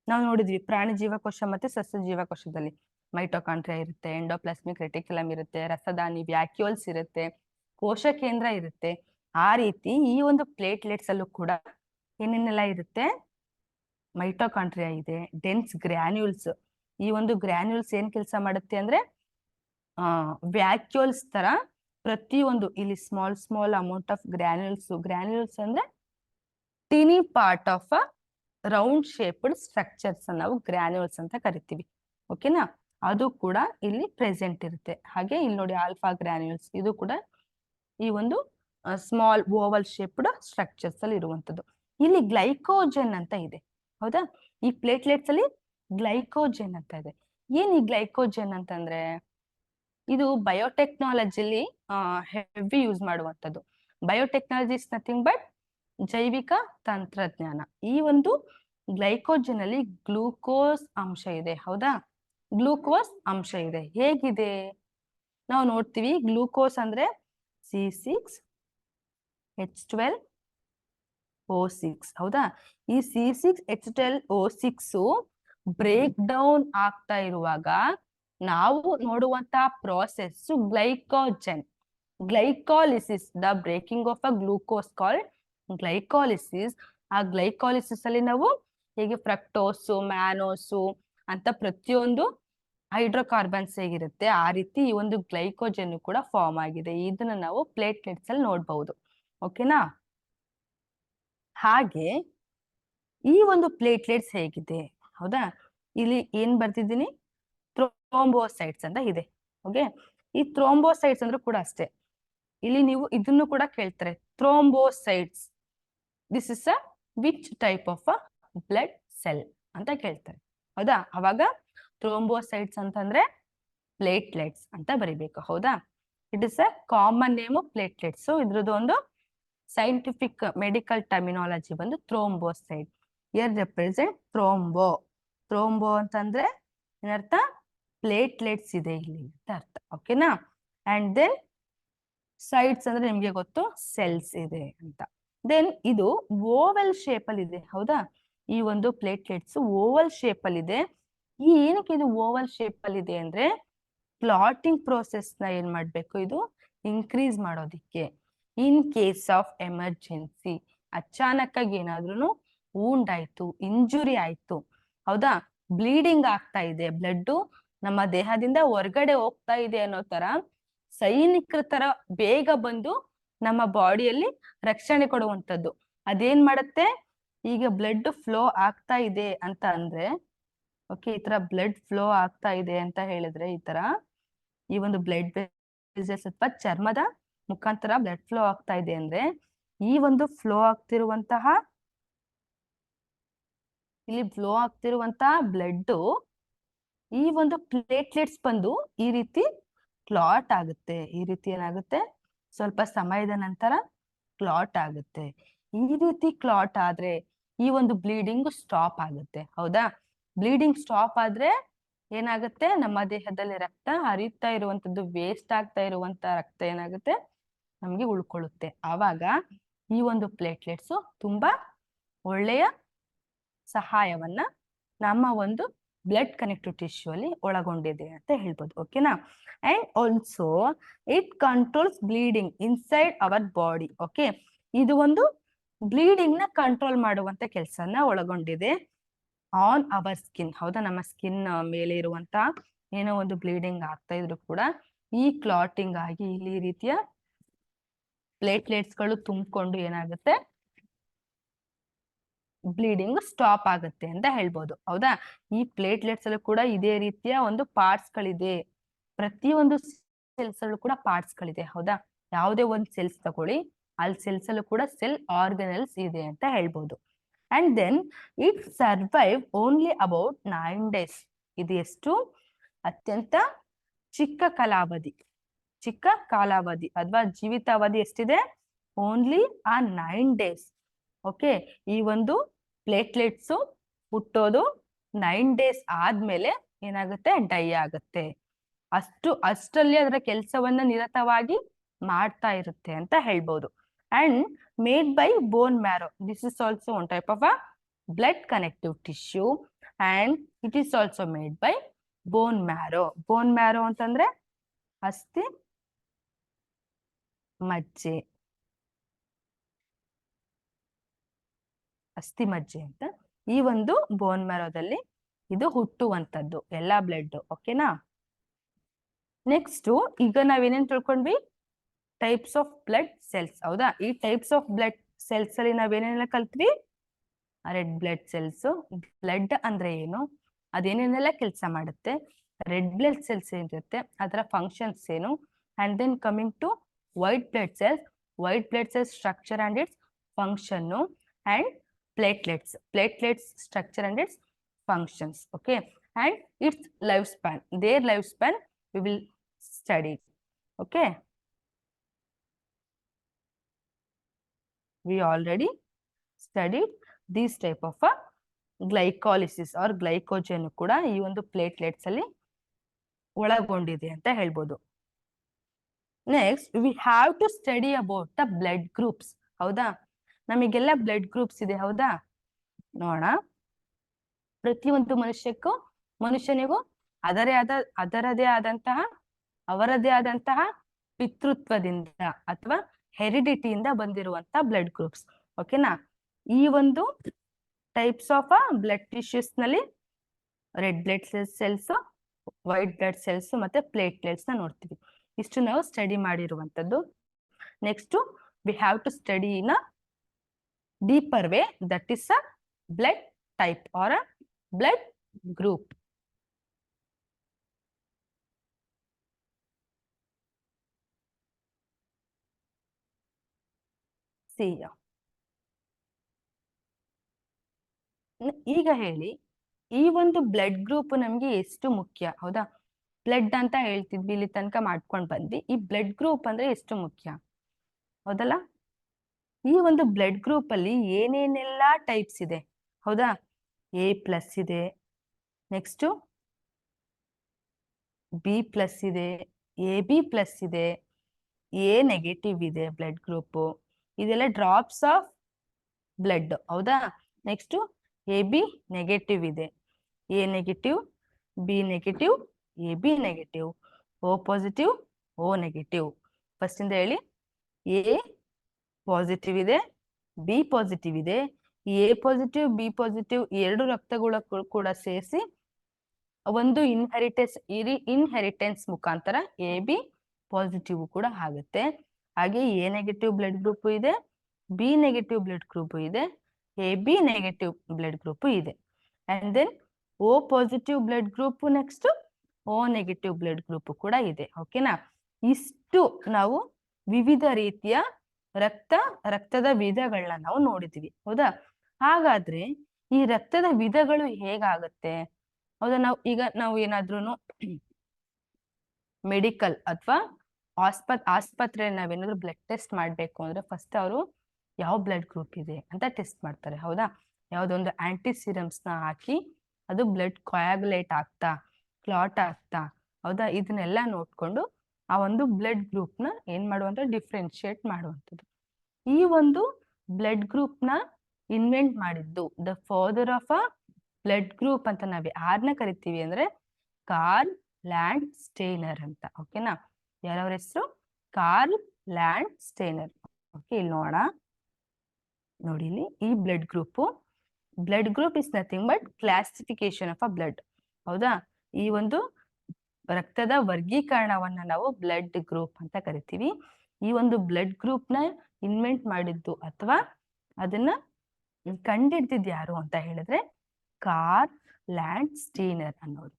ನಾವು ನೋಡಿದ್ವಿ ಪ್ರಾಣಿ ಜೀವಕೋಶ ಮತ್ತೆ ಸಸ್ಯ ಜೀವಕೋಶದಲ್ಲಿ ಮೈಟೊಕಾಂಡ್ರಿಯಾ ಇರುತ್ತೆ, ಎಂಡೋಪ್ಲಾಸ್ಮಿಕ್ ರೆಟಿಕ್ಯುಲಮ್ ಇರುತ್ತೆ, ರಸದಾನಿ ವ್ಯಾಕ್ಯೂಲ್ಸ್ ಇರುತ್ತೆ, ಕೋಶ ಕೇಂದ್ರ ಇರುತ್ತೆ. ಆ ರೀತಿ ಈ ಒಂದು ಪ್ಲೇಟ್ಲೆಟ್ಸ್ ಅಲ್ಲೂ ಕೂಡ ಏನೇನೆಲ್ಲ ಇರುತ್ತೆ? ಮೈಟೊಕಾಂಡ್ರಿಯಾ ಇದೆ, ಡೆನ್ಸ್ ಗ್ರ್ಯಾನ್ಯೂಲ್ಸ್. ಈ ಒಂದು ಗ್ರ್ಯಾನ್ಯೂಲ್ಸ್ ಏನ್ ಕೆಲಸ ಮಾಡುತ್ತೆ ಅಂದ್ರೆ ವ್ಯಾಕ್ಯೂಲ್ಸ್ ತರ ಪ್ರತಿಯೊಂದು ಇಲ್ಲಿ ಸ್ಮಾಲ್ ಅಮೌಂಟ್ ಆಫ್ ಗ್ರ್ಯಾನ್ಯೂಲ್ಸ್ ಅಂದ್ರೆ tiny part of round shaped structures ನಾವು ಗ್ರ್ಯಾನ್ಯೂಲ್ಸ್ ಅಂತ ಕರಿತೀವಿ. ಓಕೆನಾ? ಅದು ಕೂಡ ಇಲ್ಲಿ ಪ್ರೆಸೆಂಟ್ ಇರುತ್ತೆ. ಹಾಗೆ ಇಲ್ಲಿ ನೋಡಿ ಆಲ್ಫಾ ಗ್ರ್ಯಾನ್ಯೂಲ್ಸ್, ಇದು ಕೂಡ ಈ ಒಂದು ಸ್ಮಾಲ್ ಓವಲ್ ಶೇಪ್ಡ್ ಸ್ಟ್ರಕ್ಚರ್ಸ್ ಅಲ್ಲಿ ಇರುವಂತದ್ದು. ಇಲ್ಲಿ ಗ್ಲೈಕೋಜನ್ ಅಂತ ಇದೆ, ಹೌದಾ? ಈ ಪ್ಲೇಟ್ಲೆಟ್ಸ್ ಅಲ್ಲಿ ಗ್ಲೈಕೋಜನ್ ಅಂತ ಇದೆ. ಏನ್ ಈ ಗ್ಲೈಕೋಜನ್ ಅಂತಂದ್ರೆ, ಇದು ಬಯೋಟೆಕ್ನಾಲಜಿಲಿ ಹೆವಿ ಯೂಸ್ ಮಾಡುವಂತದ್ದು. ಬಯೋಟೆಕ್ನಾಲಜಿ ಇಸ್ ನಥಿಂಗ್ ಬಟ್ ಜೈವಿಕ ತಂತ್ರಜ್ಞಾನ. ಈ ಒಂದು ಗ್ಲೈಕೋಜನ್ ಅಲ್ಲಿ ಗ್ಲೂಕೋಸ್ ಅಂಶ ಇದೆ, ಹೌದಾ? ಗ್ಲೂಕೋಸ್ ಅಂಶ ಇದೆ. ಹೇಗಿದೆ ನಾವು ನೋಡ್ತೀವಿ. ಗ್ಲೂಕೋಸ್ ಅಂದ್ರೆ C6H12O6, ಹೌದಾ? ಈ C6H12O6 ಬ್ರೇಕ್ ಡೌನ್ ಆಗ್ತಾ ಇರುವಾಗ ನಾವು ನೋಡುವಂತ process glycogen, glycolysis. The breaking of a glucose called glycolysis. ಆ ಗ್ಲೈಕಾಲಿಸಿಸ್ ಅಲ್ಲಿ ನಾವು ಹೇಗೆ ಫ್ರಕ್ಟೋಸು, ಮ್ಯಾನೋಸು ಅಂತ ಪ್ರತಿಯೊಂದು ಹೈಡ್ರೋಕಾರ್ಬನ್ಸ್ ಹೇಗಿರುತ್ತೆ, ಆ ರೀತಿ ಈ ಒಂದು ಗ್ಲೈಕೋಜನ್ ಕೂಡ ಫಾರ್ಮ್ ಆಗಿದೆ. ಇದನ್ನ ನಾವು ಪ್ಲೇಟ್ಲೆಟ್ಸ್ ಅಲ್ಲಿ ನೋಡ್ಬಹುದು. ಓಕೆನಾ? ಹಾಗೆ ಈ ಒಂದು ಪ್ಲೇಟ್ಲೆಟ್ಸ್ ಹೇಗಿದೆ, ಹೌದಾ? ಇಲ್ಲಿ ಏನ್ ಬರ್ತಿದ್ದೀನಿ? ಥ್ರೋಂಬೋಸೈಟ್ಸ್ ಅಂತ ಇದೆ. ಓಕೆ, ಈ ಥ್ರೋಂಬೋಸೈಟ್ಸ್ ಅಂದ್ರೂ ಕೂಡ ಅಷ್ಟೇ. ಇಲ್ಲಿ ನೀವು ಇದನ್ನು ಕೂಡ ಕೇಳ್ತಾರೆ, thrombocytes this is a which type of a blood cell ಅಂತ ಕೇಳ್ತಾರೆ, ಹೌದಾ? ಅವಾಗ ಥ್ರೋಂಬೋಸೈಟ್ಸ್ ಅಂತಂದ್ರೆ ಪ್ಲೇಟ್ಲೆಟ್ಸ್ ಅಂತ ಬರಿಬೇಕು, ಹೌದಾ? It is a common name platelets. ಇದ್ರದ್ದು ಒಂದು ಸೈಂಟಿಫಿಕ್ ಮೆಡಿಕಲ್ ಟರ್ಮಿನಾಲಜಿ ಬಂದು ಥ್ರೋಂಬೋಸೈಟ್. ಹಿಯರ್ ರೆಪ್ರೆಸೆಂಟ್ ಥ್ರೋಂಬೋ ಅಂತಂದ್ರೆ ಏನರ್ಥ? ಪ್ಲೇಟ್ಲೆಟ್ಸ್ ಇದೆ ಇಲ್ಲಿ ಅಂತ ಅರ್ಥ. ಓಕೆನಾ? ಅಂಡ್ ದೆನ್ ಸೈಟ್ಸ್ ಅಂದ್ರೆ ನಿಮ್ಗೆ ಗೊತ್ತು, ಸೆಲ್ಸ್ ಇದೆ ಅಂತ. ದೆನ್ ಇದು ಓವಲ್ ಶೇಪ್ ಅಲ್ಲಿ ಇದೆ, ಹೌದಾ? ಈ ಒಂದು ಪ್ಲೇಟ್ಲೆಟ್ಸ್ ಓವಲ್ ಶೇಪ್ ಅಲ್ಲಿ ಇದೆ. ಈ ಏನಕ್ಕೆ ಇದು ಓವಲ್ ಶೇಪ್ ಅಲ್ಲಿ ಇದೆ ಅಂದ್ರೆ ಕ್ಲಾಟಿಂಗ್ ಪ್ರೋಸೆಸ್ ನ ಏನ್ ಮಾಡ್ಬೇಕು, ಇದು ಇನ್ಕ್ರೀಸ್ ಮಾಡೋದಿಕ್ಕೆ. ಇನ್ ಕೇಸ್ ಆಫ್ ಎಮರ್ಜೆನ್ಸಿ, ಅಚಾನಕ್ಕಾಗಿ ಏನಾದ್ರೂ ವೂಂಡ್ ಆಯ್ತು, ಇಂಜುರಿ ಆಯ್ತು, ಹೌದಾ, ಬ್ಲೀಡಿಂಗ್ ಆಗ್ತಾ ಇದೆ, ಬ್ಲಡ್ ನಮ್ಮ ದೇಹದಿಂದ ಹೊರಗಡೆ ಹೋಗ್ತಾ ಇದೆ ಅನ್ನೋ ತರ ಸೈನಿಕರ ತರ ಬೇಗ ಬಂದು ನಮ್ಮ ಬಾಡಿಯಲ್ಲಿ ರಕ್ಷಣೆ ಕೊಡುವಂಥದ್ದು. ಅದೇನ್ ಮಾಡುತ್ತೆ, ಈಗ ಬ್ಲಡ್ ಫ್ಲೋ ಆಗ್ತಾ ಇದೆ ಅಂತ ಅಂದ್ರೆ, ಓಕೆ, ಈ ತರ ಬ್ಲಡ್ ಫ್ಲೋ ಆಗ್ತಾ ಇದೆ ಅಂತ ಹೇಳಿದ್ರೆ, ಈ ತರ ಈ ಒಂದು ಬ್ಲಡ್ ವೆಸಲ್ಸ್ ಅಥವಾ ಚರ್ಮದ ಮುಖಾಂತರ ಬ್ಲಡ್ ಫ್ಲೋ ಆಗ್ತಾ ಇದೆ ಅಂದ್ರೆ, ಈ ಒಂದು ಫ್ಲೋ ಆಗ್ತಿರುವಂತಹ ಇಲ್ಲಿ ಫ್ಲೋ ಆಗ್ತಿರುವಂತಹ ಬ್ಲಡ್ ಈ ಒಂದು ಪ್ಲೇಟ್ಲೆಟ್ಸ್ ಬಂದು ಈ ರೀತಿ ಕ್ಲಾಟ್ ಆಗುತ್ತೆ. ಈ ರೀತಿ ಏನಾಗುತ್ತೆ, ಸ್ವಲ್ಪ ಸಮಯದ ನಂತರ ಕ್ಲಾಟ್ ಆಗುತ್ತೆ. ಈ ರೀತಿ ಕ್ಲಾಟ್ ಆದ್ರೆ ಈ ಒಂದು ಬ್ಲೀಡಿಂಗ್ ಸ್ಟಾಪ್ ಆಗುತ್ತೆ. ಹೌದಾ, ಬ್ಲೀಡಿಂಗ್ ಸ್ಟಾಪ್ ಆದ್ರೆ ಏನಾಗುತ್ತೆ, ನಮ್ಮ ದೇಹದಲ್ಲಿ ರಕ್ತ ಹರಿಯುತ್ತಾ ಇರುವಂತದ್ದು, ವೇಸ್ಟ್ ಆಗ್ತಾ ಇರುವಂತ ರಕ್ತ ಏನಾಗುತ್ತೆ, ನಮ್ಗೆ ಉಳ್ಕೊಳ್ಳುತ್ತೆ. ಆವಾಗ ಈ ಒಂದು ಪ್ಲೇಟ್ಲೆಟ್ಸ್ ತುಂಬಾ ಒಳ್ಳೆಯ ಸಹಾಯವನ್ನ ನಮ್ಮ ಒಂದು ಬ್ಲಡ್ ಕನೆಕ್ಟಿವ್ ಟಿಶ್ಯೂ ಅಲ್ಲಿ ಒಳಗೊಂಡಿದೆ ಅಂತ ಹೇಳ್ಬೋದು. ಓಕೆನಾ. And also it controls bleeding inside our body. Okay, ಇದು ಒಂದು ಬ್ಲೀಡಿಂಗ್ ನ ಕಂಟ್ರೋಲ್ ಮಾಡುವಂತ ಕೆಲಸನ ಒಳಗೊಂಡಿದೆ ಆನ್ ಅವರ್ ಸ್ಕಿನ್. ಹೌದಾ, ನಮ್ಮ ಸ್ಕಿನ್ ಮೇಲೆ ಇರುವಂತ ಏನೋ ಒಂದು ಬ್ಲೀಡಿಂಗ್ ಆಗ್ತಾ ಇದ್ರು ಕೂಡ ಈ ಕ್ಲಾಟಿಂಗ್ ಆಗಿ ಇಲ್ಲಿ ಈ ರೀತಿಯ ಪ್ಲೇಟ್ಲೆಟ್ಸ್ ಗಳು ತುಂಬಿಕೊಂಡು ಏನಾಗುತ್ತೆ, ಬ್ಲೀಡಿಂಗ್ ಸ್ಟಾಪ್ ಆಗುತ್ತೆ ಅಂತ ಹೇಳ್ಬೋದು. ಹೌದಾ, ಈ ಪ್ಲೇಟ್ಲೆಟ್ಸ್ ಅಲ್ಲೂ ಕೂಡ ಇದೇ ರೀತಿಯ ಒಂದು ಪಾರ್ಟ್ಸ್ ಗಳಿದೆ. ಪ್ರತಿಯೊಂದು ಸೆಲ್ಸ್ ಅಲ್ಲೂ ಕೂಡ ಪಾರ್ಟ್ಸ್ ಗಳಿದೆ. ಹೌದಾ, ಯಾವುದೇ ಒಂದು ಸೆಲ್ಸ್ ತಗೊಳ್ಳಿ, ಅಲ್ಲಿ ಸೆಲ್ಸ್ ಅಲ್ಲೂ ಕೂಡ ಸೆಲ್ ಆರ್ಗನಲ್ಸ್ ಇದೆ ಅಂತ ಹೇಳ್ಬೋದು. And then it survive only about 9 days. ಇದು ಎಷ್ಟು ಅತ್ಯಂತ ಚಿಕ್ಕ ಕಾಲಾವಧಿ, ಚಿಕ್ಕ ಕಾಲಾವಧಿ ಅಥವಾ ಜೀವಿತಾವಧಿ ಎಷ್ಟಿದೆ, ಓನ್ಲಿ ಆ 9 days. ಓಕೆ, ಈ ಒಂದು ಪ್ಲೇಟ್ಲೆಟ್ಸ್ ಹುಟ್ಟೋದು 9 days ಆದ್ಮೇಲೆ ಏನಾಗುತ್ತೆ, ಡೈ ಆಗುತ್ತೆ. ಅಷ್ಟರಲ್ಲಿ ಅದರ ಕೆಲಸವನ್ನ ನಿರತವಾಗಿ ಮಾಡ್ತಾ ಇರುತ್ತೆ ಅಂತ ಹೇಳ್ಬೋದು. And made by bone marrow. This is also one type of a blood connective tissue and it is also made by bone marrow. Bone marrow ಅಂತಂದ್ರೆ ಅಸ್ಥಿ ಮಜ್ಜೆ, ಅಸ್ಥಿ ಮಜ್ಜೆ ಅಂತ. ಈ ಒಂದು ಬೋನ್ ಮ್ಯಾರೋದಲ್ಲಿ ಇದು ಹುಟ್ಟುವಂತದ್ದು ಎಲ್ಲಾ ಬ್ಲಡ್. ಓಕೆನಾ. ನೆಕ್ಸ್ಟ್ ಈಗ ನಾವೇನೇನ್ ತಿಳ್ಕೊಂಡ್ವಿ, ಟೈಪ್ಸ್ ಆಫ್ ಬ್ಲಡ್ ಸೆಲ್ಸ್. ಹೌದಾ, ಈ ಟೈಪ್ಸ್ ಆಫ್ ಬ್ಲಡ್ ಸೆಲ್ಸ್ ಅಲ್ಲಿ ನಾವೇನೇನೆಲ್ಲ ಕಲ್ತ್ವಿ, ರೆಡ್ ಬ್ಲಡ್ ಸೆಲ್ಸ್. ಬ್ಲಡ್ ಅಂದ್ರೆ ಏನು, ಅದೇನೇನೆಲ್ಲ ಕೆಲಸ ಮಾಡುತ್ತೆ, ರೆಡ್ ಬ್ಲಡ್ ಸೆಲ್ಸ್ ಏನಿರುತ್ತೆ ಅದರ ಫಂಕ್ಷನ್ಸ್ ಏನು, and then coming to white blood cells, white blood cells structure and its function, and platelets structure and its functions. Okay, and its lifespan, their lifespan we will study. Okay, we already studied these type of glycolysis or glycogen ಕೂಡ ಈ ಒಂದು ಪ್ಲೇಟ್ಲೆಟ್ಸ್ ಅಲ್ಲಿ ಒಳಗೊಂಡಿದೆ ಅಂತ ಹೇಳ್ಬೋದು. Next we have to study about the blood groups. ಹೌದಾ, ನಮಗೆಲ್ಲ ಬ್ಲಡ್ ಗ್ರೂಪ್ಸ್ ಇದೆ. ಹೌದಾ, ನೋಡೋಣ. ಪ್ರತಿಯೊಂದು ಮನುಷ್ಯನಿಗೂ ಅದರದೇ ಆದಂತಹ ಪಿತೃತ್ವದಿಂದ ಅಥವಾ ಹೆರಿಡಿಟಿಯಿಂದ ಬಂದಿರುವಂತ ಬ್ಲಡ್ ಗ್ರೂಪ್ಸ್. ಓಕೆನಾ. ಈ ಒಂದು ಟೈಪ್ಸ್ ಆಫ್ ಬ್ಲಡ್ ಟಿಶ್ಯೂಸ್ ನಲ್ಲಿ red blood cells, white blood cells ಮತ್ತೆ ಪ್ಲೇಟ್ಲೆಟ್ಸ್ ನ ನೋಡ್ತೀವಿ. ಇಷ್ಟು ನಾವು ಸ್ಟಡಿ ಮಾಡಿರುವಂತದ್ದು. Next we have to study in a deeper way, that is a blood type or a blood group. See ya. ಈಗ ಹೇಳಿ, ಈ ಒಂದು ಬ್ಲಡ್ ಗ್ರೂಪ್ ನಮ್ಗೆ ಎಷ್ಟು ಮುಖ್ಯ. ಹೌದಾ, ಬ್ಲಡ್ ಅಂತ ಹೇಳ್ತಿದ್ವಿ, ಇಲ್ಲಿ ತನಕ ಮಾಡ್ಕೊಂಡ್ ಬಂದ್ವಿ. ಈ ಬ್ಲಡ್ ಗ್ರೂಪ್ ಅಂದ್ರೆ ಎಷ್ಟು ಮುಖ್ಯ, ಹೌದಲ್ಲ. ಈ ಒಂದು ಬ್ಲಡ್ ಗ್ರೂಪ್ ಅಲ್ಲಿ ಏನೇನೆಲ್ಲ ಟೈಪ್ಸ್ ಇದೆ. ಹೌದಾ, A+ ಇದೆ, ನೆಕ್ಸ್ಟ್ B+ ಇದೆ, AB+ ಇದೆ, A- ಇದೆ ಬ್ಲಡ್ ಗ್ರೂಪ್. ಇದೆಲ್ಲ ಡ್ರಾಪ್ಸ್ ಆಫ್ ಬ್ಲಡ್. ಹೌದಾ, ನೆಕ್ಸ್ಟ್ AB- ಇದೆ, A-, B-, AB-, O+, O-. First ಇಂದ ಹೇಳಿ, ಪಾಸಿಟಿವ್ ಇದೆ, ಬಿ ಪಾಸಿಟಿವ್ ಇದೆ. ಈ ಎ ಪಾಸಿಟಿವ್, ಬಿ ಪಾಸಿಟಿವ್ ಎರಡು ರಕ್ತಗಳು ಕೂಡ ಸೇರಿಸಿ ಒಂದು ಇನ್ಹೆರಿಟೆನ್ಸ್ ಮುಖಾಂತರ ಎ ಬಿ ಪಾಸಿಟಿವ್ ಕೂಡ ಆಗುತ್ತೆ. ಹಾಗೆ ಎ ನೆಗೆಟಿವ್ ಬ್ಲಡ್ ಗ್ರೂಪ್ ಇದೆ, ಬಿ ನೆಗೆಟಿವ್ ಬ್ಲಡ್ ಗ್ರೂಪ್ ಇದೆ, A B negative blood group ಇದೆ. And then O positive blood group, next O negative blood group ಕೂಡ ಇದೆ. ಓಕೆನಾ? ಇಷ್ಟು ನಾವು ವಿವಿಧ ರೀತಿಯ ರಕ್ತದ ವಿಧಗಳನ್ನ ನಾವು ನೋಡಿದ್ವಿ. ಹೌದಾ? ಹಾಗಾದ್ರೆ ಈ ರಕ್ತದ ವಿಧಗಳು ಹೇಗಾಗತ್ತೆ? ಹೌದಾ? ನಾವು ಏನಾದ್ರೂ ಮೆಡಿಕಲ್ ಅಥವಾ ಆಸ್ಪತ್ರೆಯಲ್ಲಿ ನಾವೇನಾದ್ರು ಬ್ಲಡ್ ಟೆಸ್ಟ್ ಮಾಡ್ಬೇಕು ಅಂದ್ರೆ ಫಸ್ಟ್ ಅವರು ಯಾವ ಬ್ಲಡ್ ಗ್ರೂಪ್ ಇದೆ ಅಂತ ಟೆಸ್ಟ್ ಮಾಡ್ತಾರೆ. ಹೌದಾ? ಯಾವ್ದೊಂದು ಆಂಟಿಸಿರಮ್ಸ್ ನ ಹಾಕಿ ಅದು ಬ್ಲಡ್ ಕೊಯಾಗುಲೇಟ್ ಆಗ್ತಾ, ಕ್ಲಾಟ್ ಆಗ್ತಾ, ಹೌದಾ, ಇದನ್ನೆಲ್ಲ ನೋಡ್ಕೊಂಡು ಆ ಒಂದು ಬ್ಲಡ್ ಗ್ರೂಪ್ ನ ಏನ್ ಮಾಡುವಂತ ಡಿಫ್ರೆನ್ಶಿಯೇಟ್ ಮಾಡುವಂಥದ್ದು. ಈ ಒಂದು ಬ್ಲಡ್ ಗ್ರೂಪ್ ನ ಇನ್ವೆಂಟ್ ಮಾಡಿದ್ದು, the father of a blood group ಅಂತ ನಾವ್ ಯಾರನ್ನ ಕರಿತೀವಿ ಅಂದ್ರೆ ಕಾರ್ಲ್ ಲ್ಯಾಂಡ್ ಸ್ಟೇನರ್ ಅಂತ. ಓಕೆನಾ? ಯಾರವ್ರ ಹೆಸರು? Karl land ಸ್ಟೇನರ್. ಓಕೆ, ಇಲ್ಲಿ ನೋಡಿ ಇಲ್ಲಿ ಈ blood group is nothing but classification of a blood. ಹೌದಾ? ಈ ಒಂದು ರಕ್ತದ ವರ್ಗೀಕರಣವನ್ನ ನಾವು ಬ್ಲಡ್ ಗ್ರೂಪ್ ಅಂತ ಕರಿತೀವಿ. ಈ ಒಂದು ಬ್ಲಡ್ ಗ್ರೂಪ್ ನ ಇನ್ವೆಂಟ್ ಮಾಡಿದ್ದು ಅಥವಾ ಅದನ್ನ ಕಂಡಿಡ್ದಿದ್ದು ಯಾರು ಅಂತ ಹೇಳಿದ್ರೆ ಕಾರ್ಲ್ ಲ್ಯಾಂಡ್ ಸ್ಟೀನರ್ ಅನ್ನೋರು.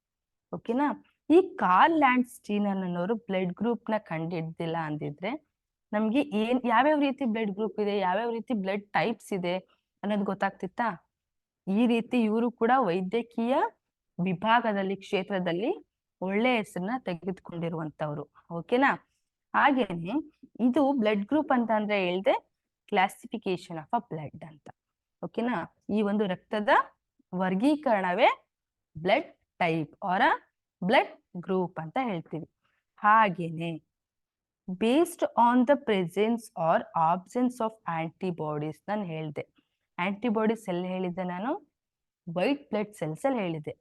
ಓಕೆನಾ? ಈ ಕಾರ್ಲ್ ಲ್ಯಾಂಡ್ ಸ್ಟೀನರ್ ಅನ್ನೋರು ಬ್ಲಡ್ ಗ್ರೂಪ್ ನ ಕಂಡಿಡ್ದಿಲ್ಲ ಅಂದಿದ್ರೆ ನಮ್ಗೆ ಯಾವ್ಯಾವ ರೀತಿ ಬ್ಲಡ್ ಗ್ರೂಪ್ ಇದೆ, ಯಾವ್ಯಾವ ರೀತಿ ಬ್ಲಡ್ ಟೈಪ್ಸ್ ಇದೆ ಅನ್ನೋದು ಗೊತ್ತಾಗ್ತಿತ್ತಾ? ಈ ರೀತಿ ಇವರು ಕೂಡ ವೈದ್ಯಕೀಯ ವಿಭಾಗದಲ್ಲಿ, ಕ್ಷೇತ್ರದಲ್ಲಿ ಒಳ್ಳೆ ಹೆಸರನ್ನ ತೆಗೆದುಕೊಂಡಿರುವಂತವ್ರು. ಓಕೆನಾ? ಹಾಗೇನೆ ಇದು ಬ್ಲಡ್ ಗ್ರೂಪ್ ಅಂತ ಅಂದ್ರೆ ಹೇಳ್ದೆ ಕ್ಲಾಸಿಫಿಕೇಶನ್ ಆಫ್ ಅ ಬ್ಲಡ್ ಅಂತ. ಓಕೆನಾ? ಈ ಒಂದು ರಕ್ತದ ವರ್ಗೀಕರಣವೇ blood type or blood group ಅಂತ ಹೇಳ್ತೀವಿ. ಹಾಗೇನೆ based on the presence or absence of antibodies ನಾನು ಹೇಳಿದೆ. ಆಂಟಿಬಾಡೀಸ್ ಎಲ್ಲಿ ಹೇಳಿದ್ದೆ ನಾನು? ವೈಟ್ ಬ್ಲಡ್ ಸೆಲ್ಸ್ ಅಲ್ಲಿ ಹೇಳಿದೆ.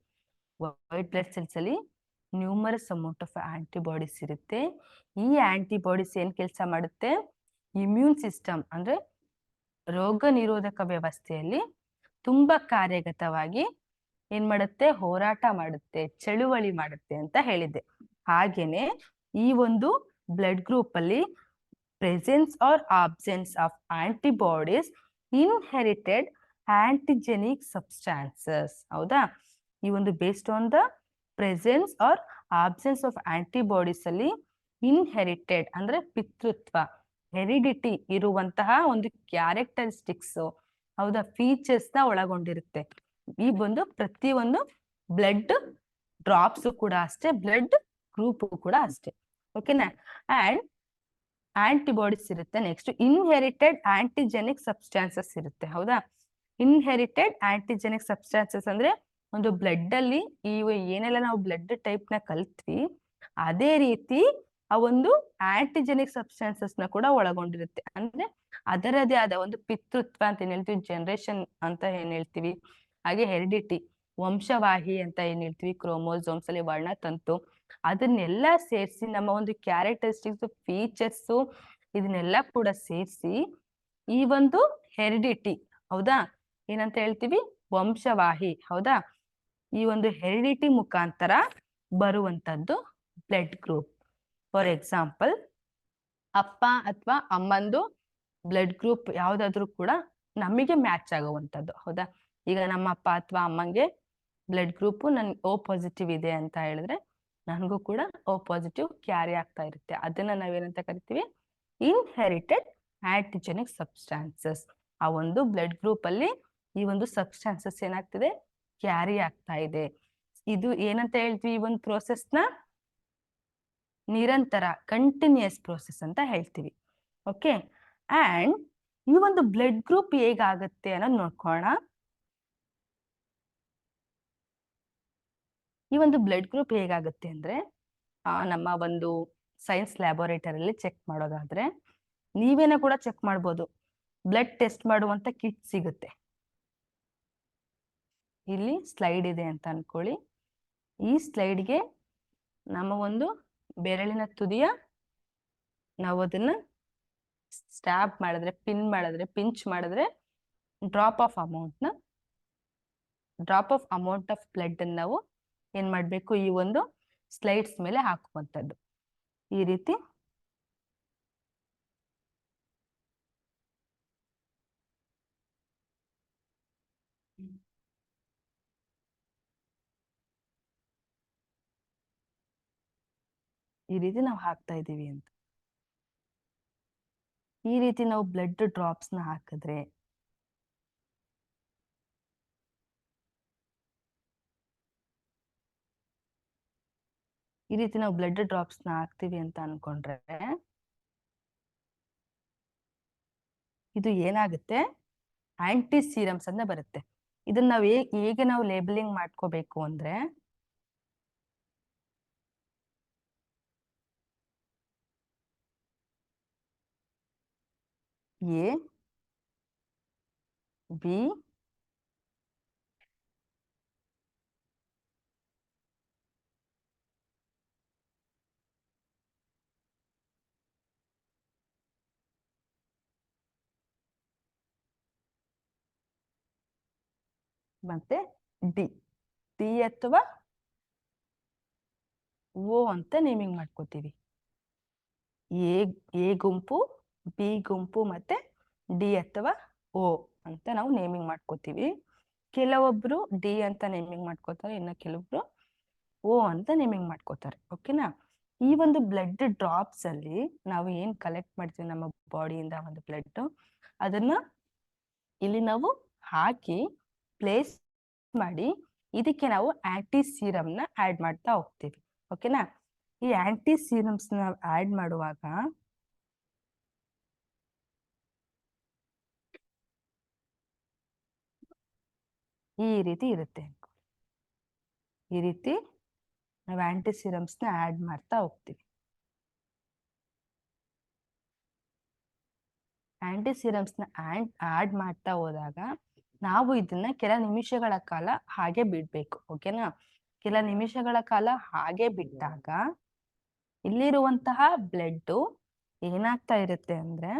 ವೈಟ್ ಬ್ಲಡ್ ಸೆಲ್ಸ್ ಅಲ್ಲಿ ನ್ಯೂಮರಸ್ ಅಮೌಂಟ್ ಆಫ್ ಆಂಟಿಬಾಡೀಸ್ ಇರುತ್ತೆ. ಈ ಆಂಟಿಬಾಡೀಸ್ ಏನ್ ಕೆಲಸ ಮಾಡುತ್ತೆ? ಇಮ್ಯೂನ್ ಸಿಸ್ಟಮ್ ಅಂದ್ರೆ ರೋಗ ನಿರೋಧಕ ವ್ಯವಸ್ಥೆಯಲ್ಲಿ ತುಂಬಾ ಕಾರ್ಯಗತವಾಗಿ ಏನ್ ಮಾಡುತ್ತೆ? ಹೋರಾಟ ಮಾಡುತ್ತೆ, ಚಳುವಳಿ ಮಾಡುತ್ತೆ ಅಂತ ಹೇಳಿದ್ದೆ. ಹಾಗೇನೆ ಈ ಒಂದು ಬ್ಲಡ್ ಗ್ರೂಪ್ ಅಲ್ಲಿ presence or absence of antibodies inherited antigenic substances. ಹೌದಾ? ಈ ಒಂದು based on the presence or absence of antibodies ಅಲ್ಲಿ ಇನ್ಹೆರಿಟೆಡ್ ಅಂದ್ರೆ ಪಿತೃತ್ವ, ಹೆರಿಡಿಟಿ ಇರುವಂತಹ ಒಂದು ಕ್ಯಾರೆಕ್ಟರಿಸ್ಟಿಕ್ಸ್, ಹೌದಾ, ಫೀಚರ್ಸ್ ನ ಒಳಗೊಂಡಿರುತ್ತೆ. ಈ ಒಂದು ಪ್ರತಿಯೊಂದು ಬ್ಲಡ್ ಡ್ರಾಪ್ಸ್ ಕೂಡ ಅಷ್ಟೇ, ಬ್ಲಡ್ ಗ್ರೂಪ್ ಕೂಡ ಅಷ್ಟೇ. ಓಕೆನಾ? ಅಂಡ್ ಆಂಟಿಬಾಡೀಸ್ ಇರುತ್ತೆ. ನೆಕ್ಸ್ಟ್ ಇನ್ಹೆರಿಟೆಡ್ ಆಂಟಿಜೆನಿಕ್ ಸಬ್ಸ್ಟಾನ್ಸಸ್ ಇರುತ್ತೆ. ಹೌದಾ? ಇನ್ಹೆರಿಟೆಡ್ ಆಂಟಿಜೆನಿಕ್ ಸಬ್ಸ್ಟಾನ್ಸಸ್ ಅಂದ್ರೆ ಒಂದು ಬ್ಲಡ್ ಅಲ್ಲಿ ಏನೆಲ್ಲ ನಾವು ಬ್ಲಡ್ ಟೈಪ್ ನ ಕಲ್ತ್ವಿ ಅದೇ ರೀತಿ ಆ ಒಂದು ಆಂಟಿಜೆನಿಕ್ ಸಬ್ಸ್ಟಾನ್ಸಸ್ ನ ಕೂಡ ಒಳಗೊಂಡಿರುತ್ತೆ. ಅಂದ್ರೆ ಅದರದೇ ಆದ ಒಂದು ಪಿತೃತ್ವ ಅಂತ ಏನ್ ಹೇಳ್ತೀವಿ, ಜನರೇಷನ್ ಅಂತ ಏನ್ ಹೇಳ್ತೀವಿ, ಹಾಗೆ ಹೆರಿಡಿಟಿ ವಂಶವಾಹಿ ಅಂತ ಏನ್ ಹೇಳ್ತೀವಿ, ಕ್ರೋಮೋಸೋಮ್ಸ್ ಅಲ್ಲಿ ವರ್ಣತಂತು, ಅದನ್ನೆಲ್ಲ ಸೇರಿಸಿ ನಮ್ಮ ಒಂದು ಕ್ಯಾರೆಕ್ಟರಿಸ್ಟಿಕ್ಸ್, ಫೀಚರ್ಸ್ ಇದನ್ನೆಲ್ಲ ಕೂಡ ಸೇರಿಸಿ ಈ ಒಂದು ಹೆರಿಡಿಟಿ, ಹೌದಾ, ಏನಂತ ಹೇಳ್ತೀವಿ, ವಂಶವಾಹಿ. ಹೌದಾ? ಈ ಒಂದು ಹೆರಿಡಿಟಿ ಮುಖಾಂತರ ಬರುವಂತದ್ದು ಬ್ಲಡ್ ಗ್ರೂಪ್. ಫಾರ್ ಎಕ್ಸಾಂಪಲ್, ಅಪ್ಪ ಅಥವಾ ಅಮ್ಮಂದು ಬ್ಲಡ್ ಗ್ರೂಪ್ ಯಾವ್ದಾದ್ರು ಕೂಡ ನಮಗೆ ಮ್ಯಾಚ್ ಆಗುವಂತದ್ದು. ಹೌದಾ? ಈಗ ನಮ್ಮ ಅಪ್ಪ ಅಥವಾ ಅಮ್ಮಂಗೆ ಬ್ಲಡ್ ಗ್ರೂಪ್ ನನ್ ಓ ಪಾಸಿಟಿವ್ ಇದೆ ಅಂತ ಹೇಳಿದ್ರೆ ನನಗೂ ಕೂಡ ಓ ಪಾಸಿಟಿವ್ ಕ್ಯಾರಿ ಆಗ್ತಾ ಇರುತ್ತೆ. ಅದನ್ನ ನಾವೇನಂತ ಕರಿತೀವಿ? Inherited antigenic substances. ಆ ಒಂದು ಬ್ಲಡ್ ಗ್ರೂಪ್ ಅಲ್ಲಿ ಈ ಒಂದು ಸಬ್ಸ್ಟಾನ್ಸಸ್ ಏನಾಗ್ತಿದೆ? ಕ್ಯಾರಿ ಆಗ್ತಾ ಇದೆ. ಇದು ಏನಂತ ಹೇಳ್ತೀವಿ? ಈ ಒಂದು ಪ್ರೋಸೆಸ್ ನ ನಿರಂತರ, ಕಂಟಿನ್ಯೂಸ್ ಪ್ರೋಸೆಸ್ ಅಂತ ಹೇಳ್ತೀವಿ. ಓಕೆ? ಅಂಡ್ ಈ ಒಂದು ಬ್ಲಡ್ ಗ್ರೂಪ್ ಹೇಗಾಗತ್ತೆ ಅನ್ನೋದು ನೋಡ್ಕೋಣ. ಈ ಒಂದು ಬ್ಲಡ್ ಗ್ರೂಪ್ ಹೇಗಾಗುತ್ತೆ ಅಂದ್ರೆ ನಮ್ಮ ಒಂದು ಸೈನ್ಸ್ ಲ್ಯಾಬೋರೇಟರಿಯಲ್ಲಿ ಚೆಕ್ ಮಾಡೋದಾದ್ರೆ ನೀವೇನ ಕೂಡ ಚೆಕ್ ಮಾಡ್ಬೋದು. ಬ್ಲಡ್ ಟೆಸ್ಟ್ ಮಾಡುವಂತ ಕಿಟ್ ಸಿಗುತ್ತೆ. ಇಲ್ಲಿ ಸ್ಲೈಡ್ ಇದೆ ಅಂತ ಅನ್ಕೊಳ್ಳಿ. ಈ ಸ್ಲೈಡ್ಗೆ ನಮ್ಮ ಒಂದು ಬೆರಳಿನ ತುದಿಯ ನಾವು ಅದನ್ನ ಸ್ಟ್ಯಾಬ್ ಮಾಡಿದ್ರೆ, ಪಿನ್ ಮಾಡಿದ್ರೆ, ಪಿಂಚ್ ಮಾಡಿದ್ರೆ drop of amount of blood ಅನ್ನು ನಾವು ಏನ್ ಮಾಡ್ಬೇಕು, ಈ ಒಂದು ಸ್ಲೈಡ್ಸ್ ಮೇಲೆ ಹಾಕುವಂಥದ್ದು. ಈ ರೀತಿ ನಾವು ಹಾಕ್ತಾ ಇದೀವಿ ಅಂತ. ಈ ರೀತಿ ನಾವು ಬ್ಲಡ್ ಡ್ರಾಪ್ಸ್ ನ ಹಾಕಿದ್ರೆ ಬ್ಲಡ್ ಡ್ರಾಪ್ಸ್ ನ ಹಾಕ್ತಿವಿ ಅಂತ ಅನ್ಕೊಂಡ್ರೆ ಇದು ಏನಾಗುತ್ತೆ, ಆಂಟಿ ಸೀರಮ್ಸ್ ಅಂತ ಬರುತ್ತೆ. ಇದನ್ನ ನಾವು ಹೇಗೆ ನಾವು ಲೇಬಲಿಂಗ್ ಮಾಡ್ಕೋಬೇಕು ಅಂದ್ರೆ, ಎ ಬಿ ಮತ್ತೆ ಡಿ ಅಥವಾ ಓ ಅಂತ ನೇಮಿಂಗ್ ಮಾಡ್ಕೋತೀವಿ. ಎ ಗುಂಪು, ಬಿ ಗುಂಪು ಮತ್ತೆ ಡಿ ಅಥವಾ ಓ ಅಂತ ನಾವು ನೇಮಿಂಗ್ ಮಾಡ್ಕೋತೀವಿ. ಕೆಲವೊಬ್ರು ಡಿ ಅಂತ ನೇಮಿಂಗ್ ಮಾಡ್ಕೋತಾರೆ, ಇನ್ನು ಕೆಲವೊಬ್ರು ಓ ಅಂತ ನೇಮಿಂಗ್ ಮಾಡ್ಕೋತಾರೆ. ಓಕೆನಾ? ಈ ಒಂದು ಬ್ಲಡ್ ಡ್ರಾಪ್ಸ್ ಅಲ್ಲಿ ನಾವು ಏನ್ ಕಲೆಕ್ಟ್ ಮಾಡ್ತೀವಿ ನಮ್ಮ ಬಾಡಿಯಿಂದ ಒಂದು ಬ್ಲಡ್, ಅದನ್ನ ಇಲ್ಲಿ ನಾವು ಹಾಕಿ ಪ್ಲೇಸ್ ಮಾಡಿ ಇದಕ್ಕೆ ನಾವು ಆಂಟಿ ಸೀರಮ್ ನ ಆಡ್ ಮಾಡ್ತಾ ಹೋಗ್ತೀವಿ. ಓಕೆನಾ? ಈ ಆಂಟಿ ಸೀರಮ್ಸ್ ನ ಆಡ್ ಮಾಡುವಾಗ ಈ ರೀತಿ ಇರುತ್ತೆ. ಈ ರೀತಿ ನಾವು ಆಂಟಿ ಸೀರಮ್ಸ್ ನ ಆಡ್ ಮಾಡ್ತಾ ಹೋಗ್ತೀವಿ. ಆಂಟಿ ಸೀರಮ್ಸ್ ನ ಆಡ್ ಮಾಡ್ತಾ ಹೋದಾಗ ನಾವು ಇದನ್ನ ಕೆಲ ನಿಮಿಷಗಳ ಕಾಲ ಹಾಗೆ ಬಿಡ್ಬೇಕು. ಓಕೆನಾ? ಕೆಲ ನಿಮಿಷಗಳ ಕಾಲ ಹಾಗೆ ಬಿಟ್ಟಾಗ ಇಲ್ಲಿರುವಂತಹ ಬ್ಲಡ್ ಏನಾಗ್ತಾ ಇರುತ್ತೆ ಅಂದ್ರೆ,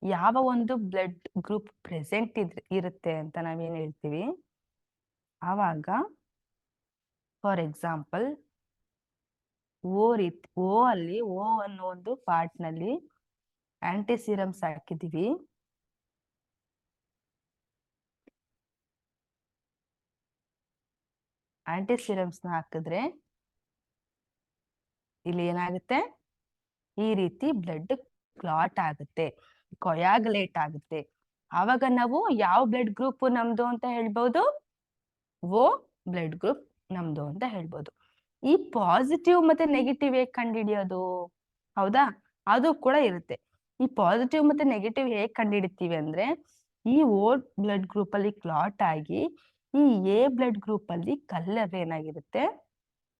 ಯಾವ ಒಂದು ಬ್ಲಡ್ ಗ್ರೂಪ್ ಪ್ರೆಸೆಂಟ್ ಇರುತ್ತೆ ಅಂತ ನಾವೇನ್ ಹೇಳ್ತೀವಿ, ಆವಾಗ ಫಾರ್ ಎಕ್ಸಾಂಪಲ್ ಓ ಅಲ್ಲಿ ಓ ಅನ್ನೋ ಒಂದು ಪಾರ್ಟ್ ನಲ್ಲಿ ಆಂಟಿ ಸೀರಮ್ಸ್ ಹಾಕಿದೀವಿ. ಆಂಟಿ ಸೀರಮ್ಸ್ ನ ಹಾಕಿದ್ರೆ ಇಲ್ಲಿ ಏನಾಗುತ್ತೆ, ಈ ರೀತಿ ಬ್ಲಡ್ ಕ್ಲಾಟ್ ಆಗುತ್ತೆ, ಕೊಯಾಗುಲೇಟ್ ಆಗುತ್ತೆ. ಆವಾಗ ನಾವು ಯಾವ ಬ್ಲಡ್ ಗ್ರೂಪ್ ನಮ್ದು ಅಂತ ಹೇಳ್ಬೋದು, ಓ ಬ್ಲಡ್ ಗ್ರೂಪ್ ನಮ್ದು ಅಂತ ಹೇಳ್ಬೋದು. ಈ ಪಾಸಿಟಿವ್ ಮತ್ತೆ ನೆಗೆಟಿವ್ ಹೇಗ್ ಕಂಡುಹಿಡಿಯೋದು? ಹೌದಾ? ಅದು ಕೂಡ ಇರುತ್ತೆ. ಈ ಪಾಸಿಟಿವ್ ಮತ್ತೆ ನೆಗೆಟಿವ್ ಹೇಗ್ ಕಂಡುಹಿಡಿತೀವಿ ಅಂದ್ರೆ, ಈ ಓ ಬ್ಲಡ್ ಗ್ರೂಪ್ ಅಲ್ಲಿ ಕ್ಲಾಟ್ ಆಗಿ ಈ ಎ ಬ್ಲಡ್ ಗ್ರೂಪ್ ಅಲ್ಲಿ ಕಲರ್ ಏನಾಗಿರುತ್ತೆ,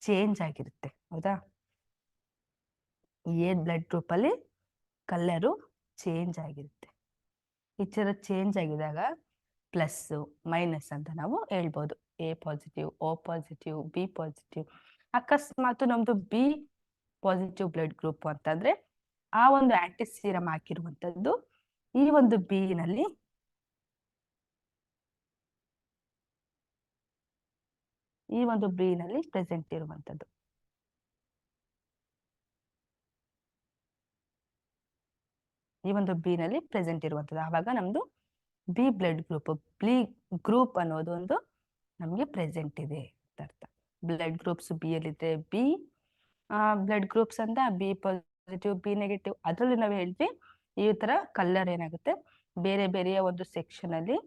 ಚೇಂಜ್ ಆಗಿರುತ್ತೆ. ಹೌದಾ? ಎ ಬ್ಲಡ್ ಗ್ರೂಪ್ ಅಲ್ಲಿ ಕಲರು ಚೇಂಜ್ ಆಗಿರುತ್ತೆ. ಈ ತರ ಚೇಂಜ್ ಆಗಿದಾಗ ಪ್ಲಸ್ ಮೈನಸ್ ಅಂತ ನಾವು ಹೇಳ್ಬೋದು. A positive, O positive, B positive. ಅಕಸ್ಮಾತ್ ನಮ್ದು ಬಿ ಪಾಸಿಟಿವ್ ಬ್ಲಡ್ ಗ್ರೂಪ್ ಅಂತಂದ್ರೆ ಆ ಒಂದು ಆಂಟಿ ಸೀರಮ್ ಹಾಕಿರುವಂತದ್ದು ಈ ಒಂದು ಬಿ ನಲ್ಲಿ ಪ್ರೆಸೆಂಟ್ ಇರುವಂತದ್ದು. ಆವಾಗ ನಮ್ದು ಬಿ ಬ್ಲಡ್ ಗ್ರೂಪ್ ಅನ್ನೋದು ಒಂದು ನಮ್ಗೆ ಪ್ರೆಸೆಂಟ್ ಇದೆ ಅಂತ ಅರ್ಥ. ಬ್ಲಡ್ ಗ್ರೂಪ್ಸ್ ಬಿ ಯಲ್ಲಿದೆ, ಬಿ ಬ್ಲಡ್ ಗ್ರೂಪ್ಸ್ ಅಂತ ಬಿ ಪಾಸಿಟಿವ್, ಬಿ ನೆಗೆಟಿವ್. ಅದ್ರಲ್ಲಿ ನಾವು ಹೇಳ್ತೀವಿ ಈ ತರ ಕಲರ್ ಏನಾಗುತ್ತೆ, ಬೇರೆ ಬೇರೆಯ ಒಂದು ಸೆಕ್ಷನ್ ಅಲ್ಲಿ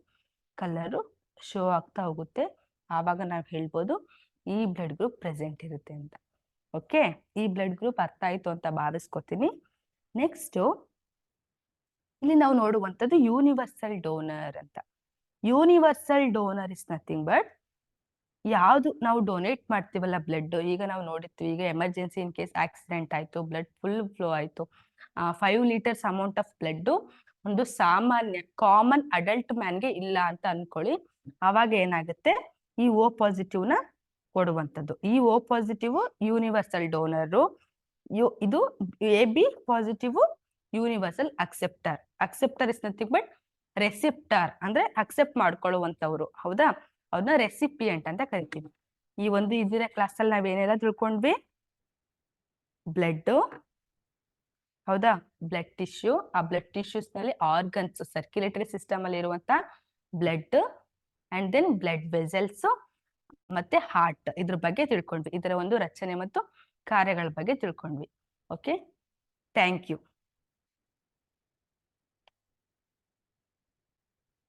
ಕಲರು ಶೋ ಆಗ್ತಾ ಹೋಗುತ್ತೆ. ಆವಾಗ ನಾವು ಹೇಳ್ಬೋದು ಈ ಬ್ಲಡ್ ಗ್ರೂಪ್ ಪ್ರೆಸೆಂಟ್ ಇರುತ್ತೆ ಅಂತ. ಓಕೆ, ಈ ಬ್ಲಡ್ ಗ್ರೂಪ್ ಅರ್ಥ ಆಯ್ತು ಅಂತ ಭಾವಿಸ್ಕೊತೀನಿ. ನೆಕ್ಸ್ಟ್ ಇಲ್ಲಿ ನಾವು ನೋಡುವಂಥದ್ದು ಯೂನಿವರ್ಸಲ್ ಡೋನರ್ ಅಂತ. Universal donor is nothing but, ಯಾವುದು ನಾವು ಡೊನೇಟ್ ಮಾಡ್ತೀವಲ್ಲ ಬ್ಲಡ್, ಈಗ ನಾವು ನೋಡಿರ್ತೀವಿ, ಈಗ ಎಮರ್ಜೆನ್ಸಿ ಇನ್ ಕೇಸ್ ಆಕ್ಸಿಡೆಂಟ್ ಆಯ್ತು, ಬ್ಲಡ್ ಫುಲ್ ಫ್ಲೋ ಆಯ್ತು, 5 ಲೀಟರ್ಸ್ ಅಮೌಂಟ್ ಆಫ್ ಬ್ಲಡ್ ಒಂದು ಸಾಮಾನ್ಯ ಕಾಮನ್ ಅಡಲ್ಟ್ ಮ್ಯಾನ್ಗೆ ಇಲ್ಲ ಅಂತ ಅನ್ಕೊಳ್ಳಿ. ಅವಾಗ ಏನಾಗುತ್ತೆ, ಈ ಓ ಪಾಸಿಟಿವ್ ನ ಕೊಡುವಂಥದ್ದು. ಈ ಓ ಪಾಸಿಟಿವ್ ಯೂನಿವರ್ಸಲ್ ಡೋನರ್. ಇದು A B positive universal acceptor. Acceptor is nothing but receptor ಅಂದ್ರೆ ಅಕ್ಸೆಪ್ಟ್ ಮಾಡ್ಕೊಳ್ಳುವಂತವ್ರು. ಹೌದಾ, ಅವ್ರನ್ನ ರೆಸಿಪಿಯಂಟ್ ಅಂತ ಕರಿತೀವಿ. ಈ ಒಂದು ಇದಿನ ಕ್ಲಾಸ್ ಅಲ್ಲಿ ನಾವೇನೆಲ್ಲ ತಿಳ್ಕೊಂಡ್ವಿ? ಬ್ಲಡ್, ಹೌದಾ, ಬ್ಲಡ್ ಟಿಶ್ಯೂ, ಆ ಬ್ಲಡ್ ಟಿಶ್ಯೂಸ್ ನಲ್ಲಿ ಆರ್ಗನ್ಸ್, ಸರ್ಕ್ಯುಲೇಟರಿ ಸಿಸ್ಟಮ್ ಅಲ್ಲಿ ಇರುವಂತ blood and then blood vessels ಮತ್ತೆ ಹಾರ್ಟ್, ಇದ್ರ ಬಗ್ಗೆ ತಿಳ್ಕೊಂಡ್ವಿ. ಇದರ ಒಂದು ರಚನೆ ಮತ್ತು ಕಾರ್ಯಗಳ ಬಗ್ಗೆ ತಿಳ್ಕೊಂಡ್ವಿ. Okay, thank you.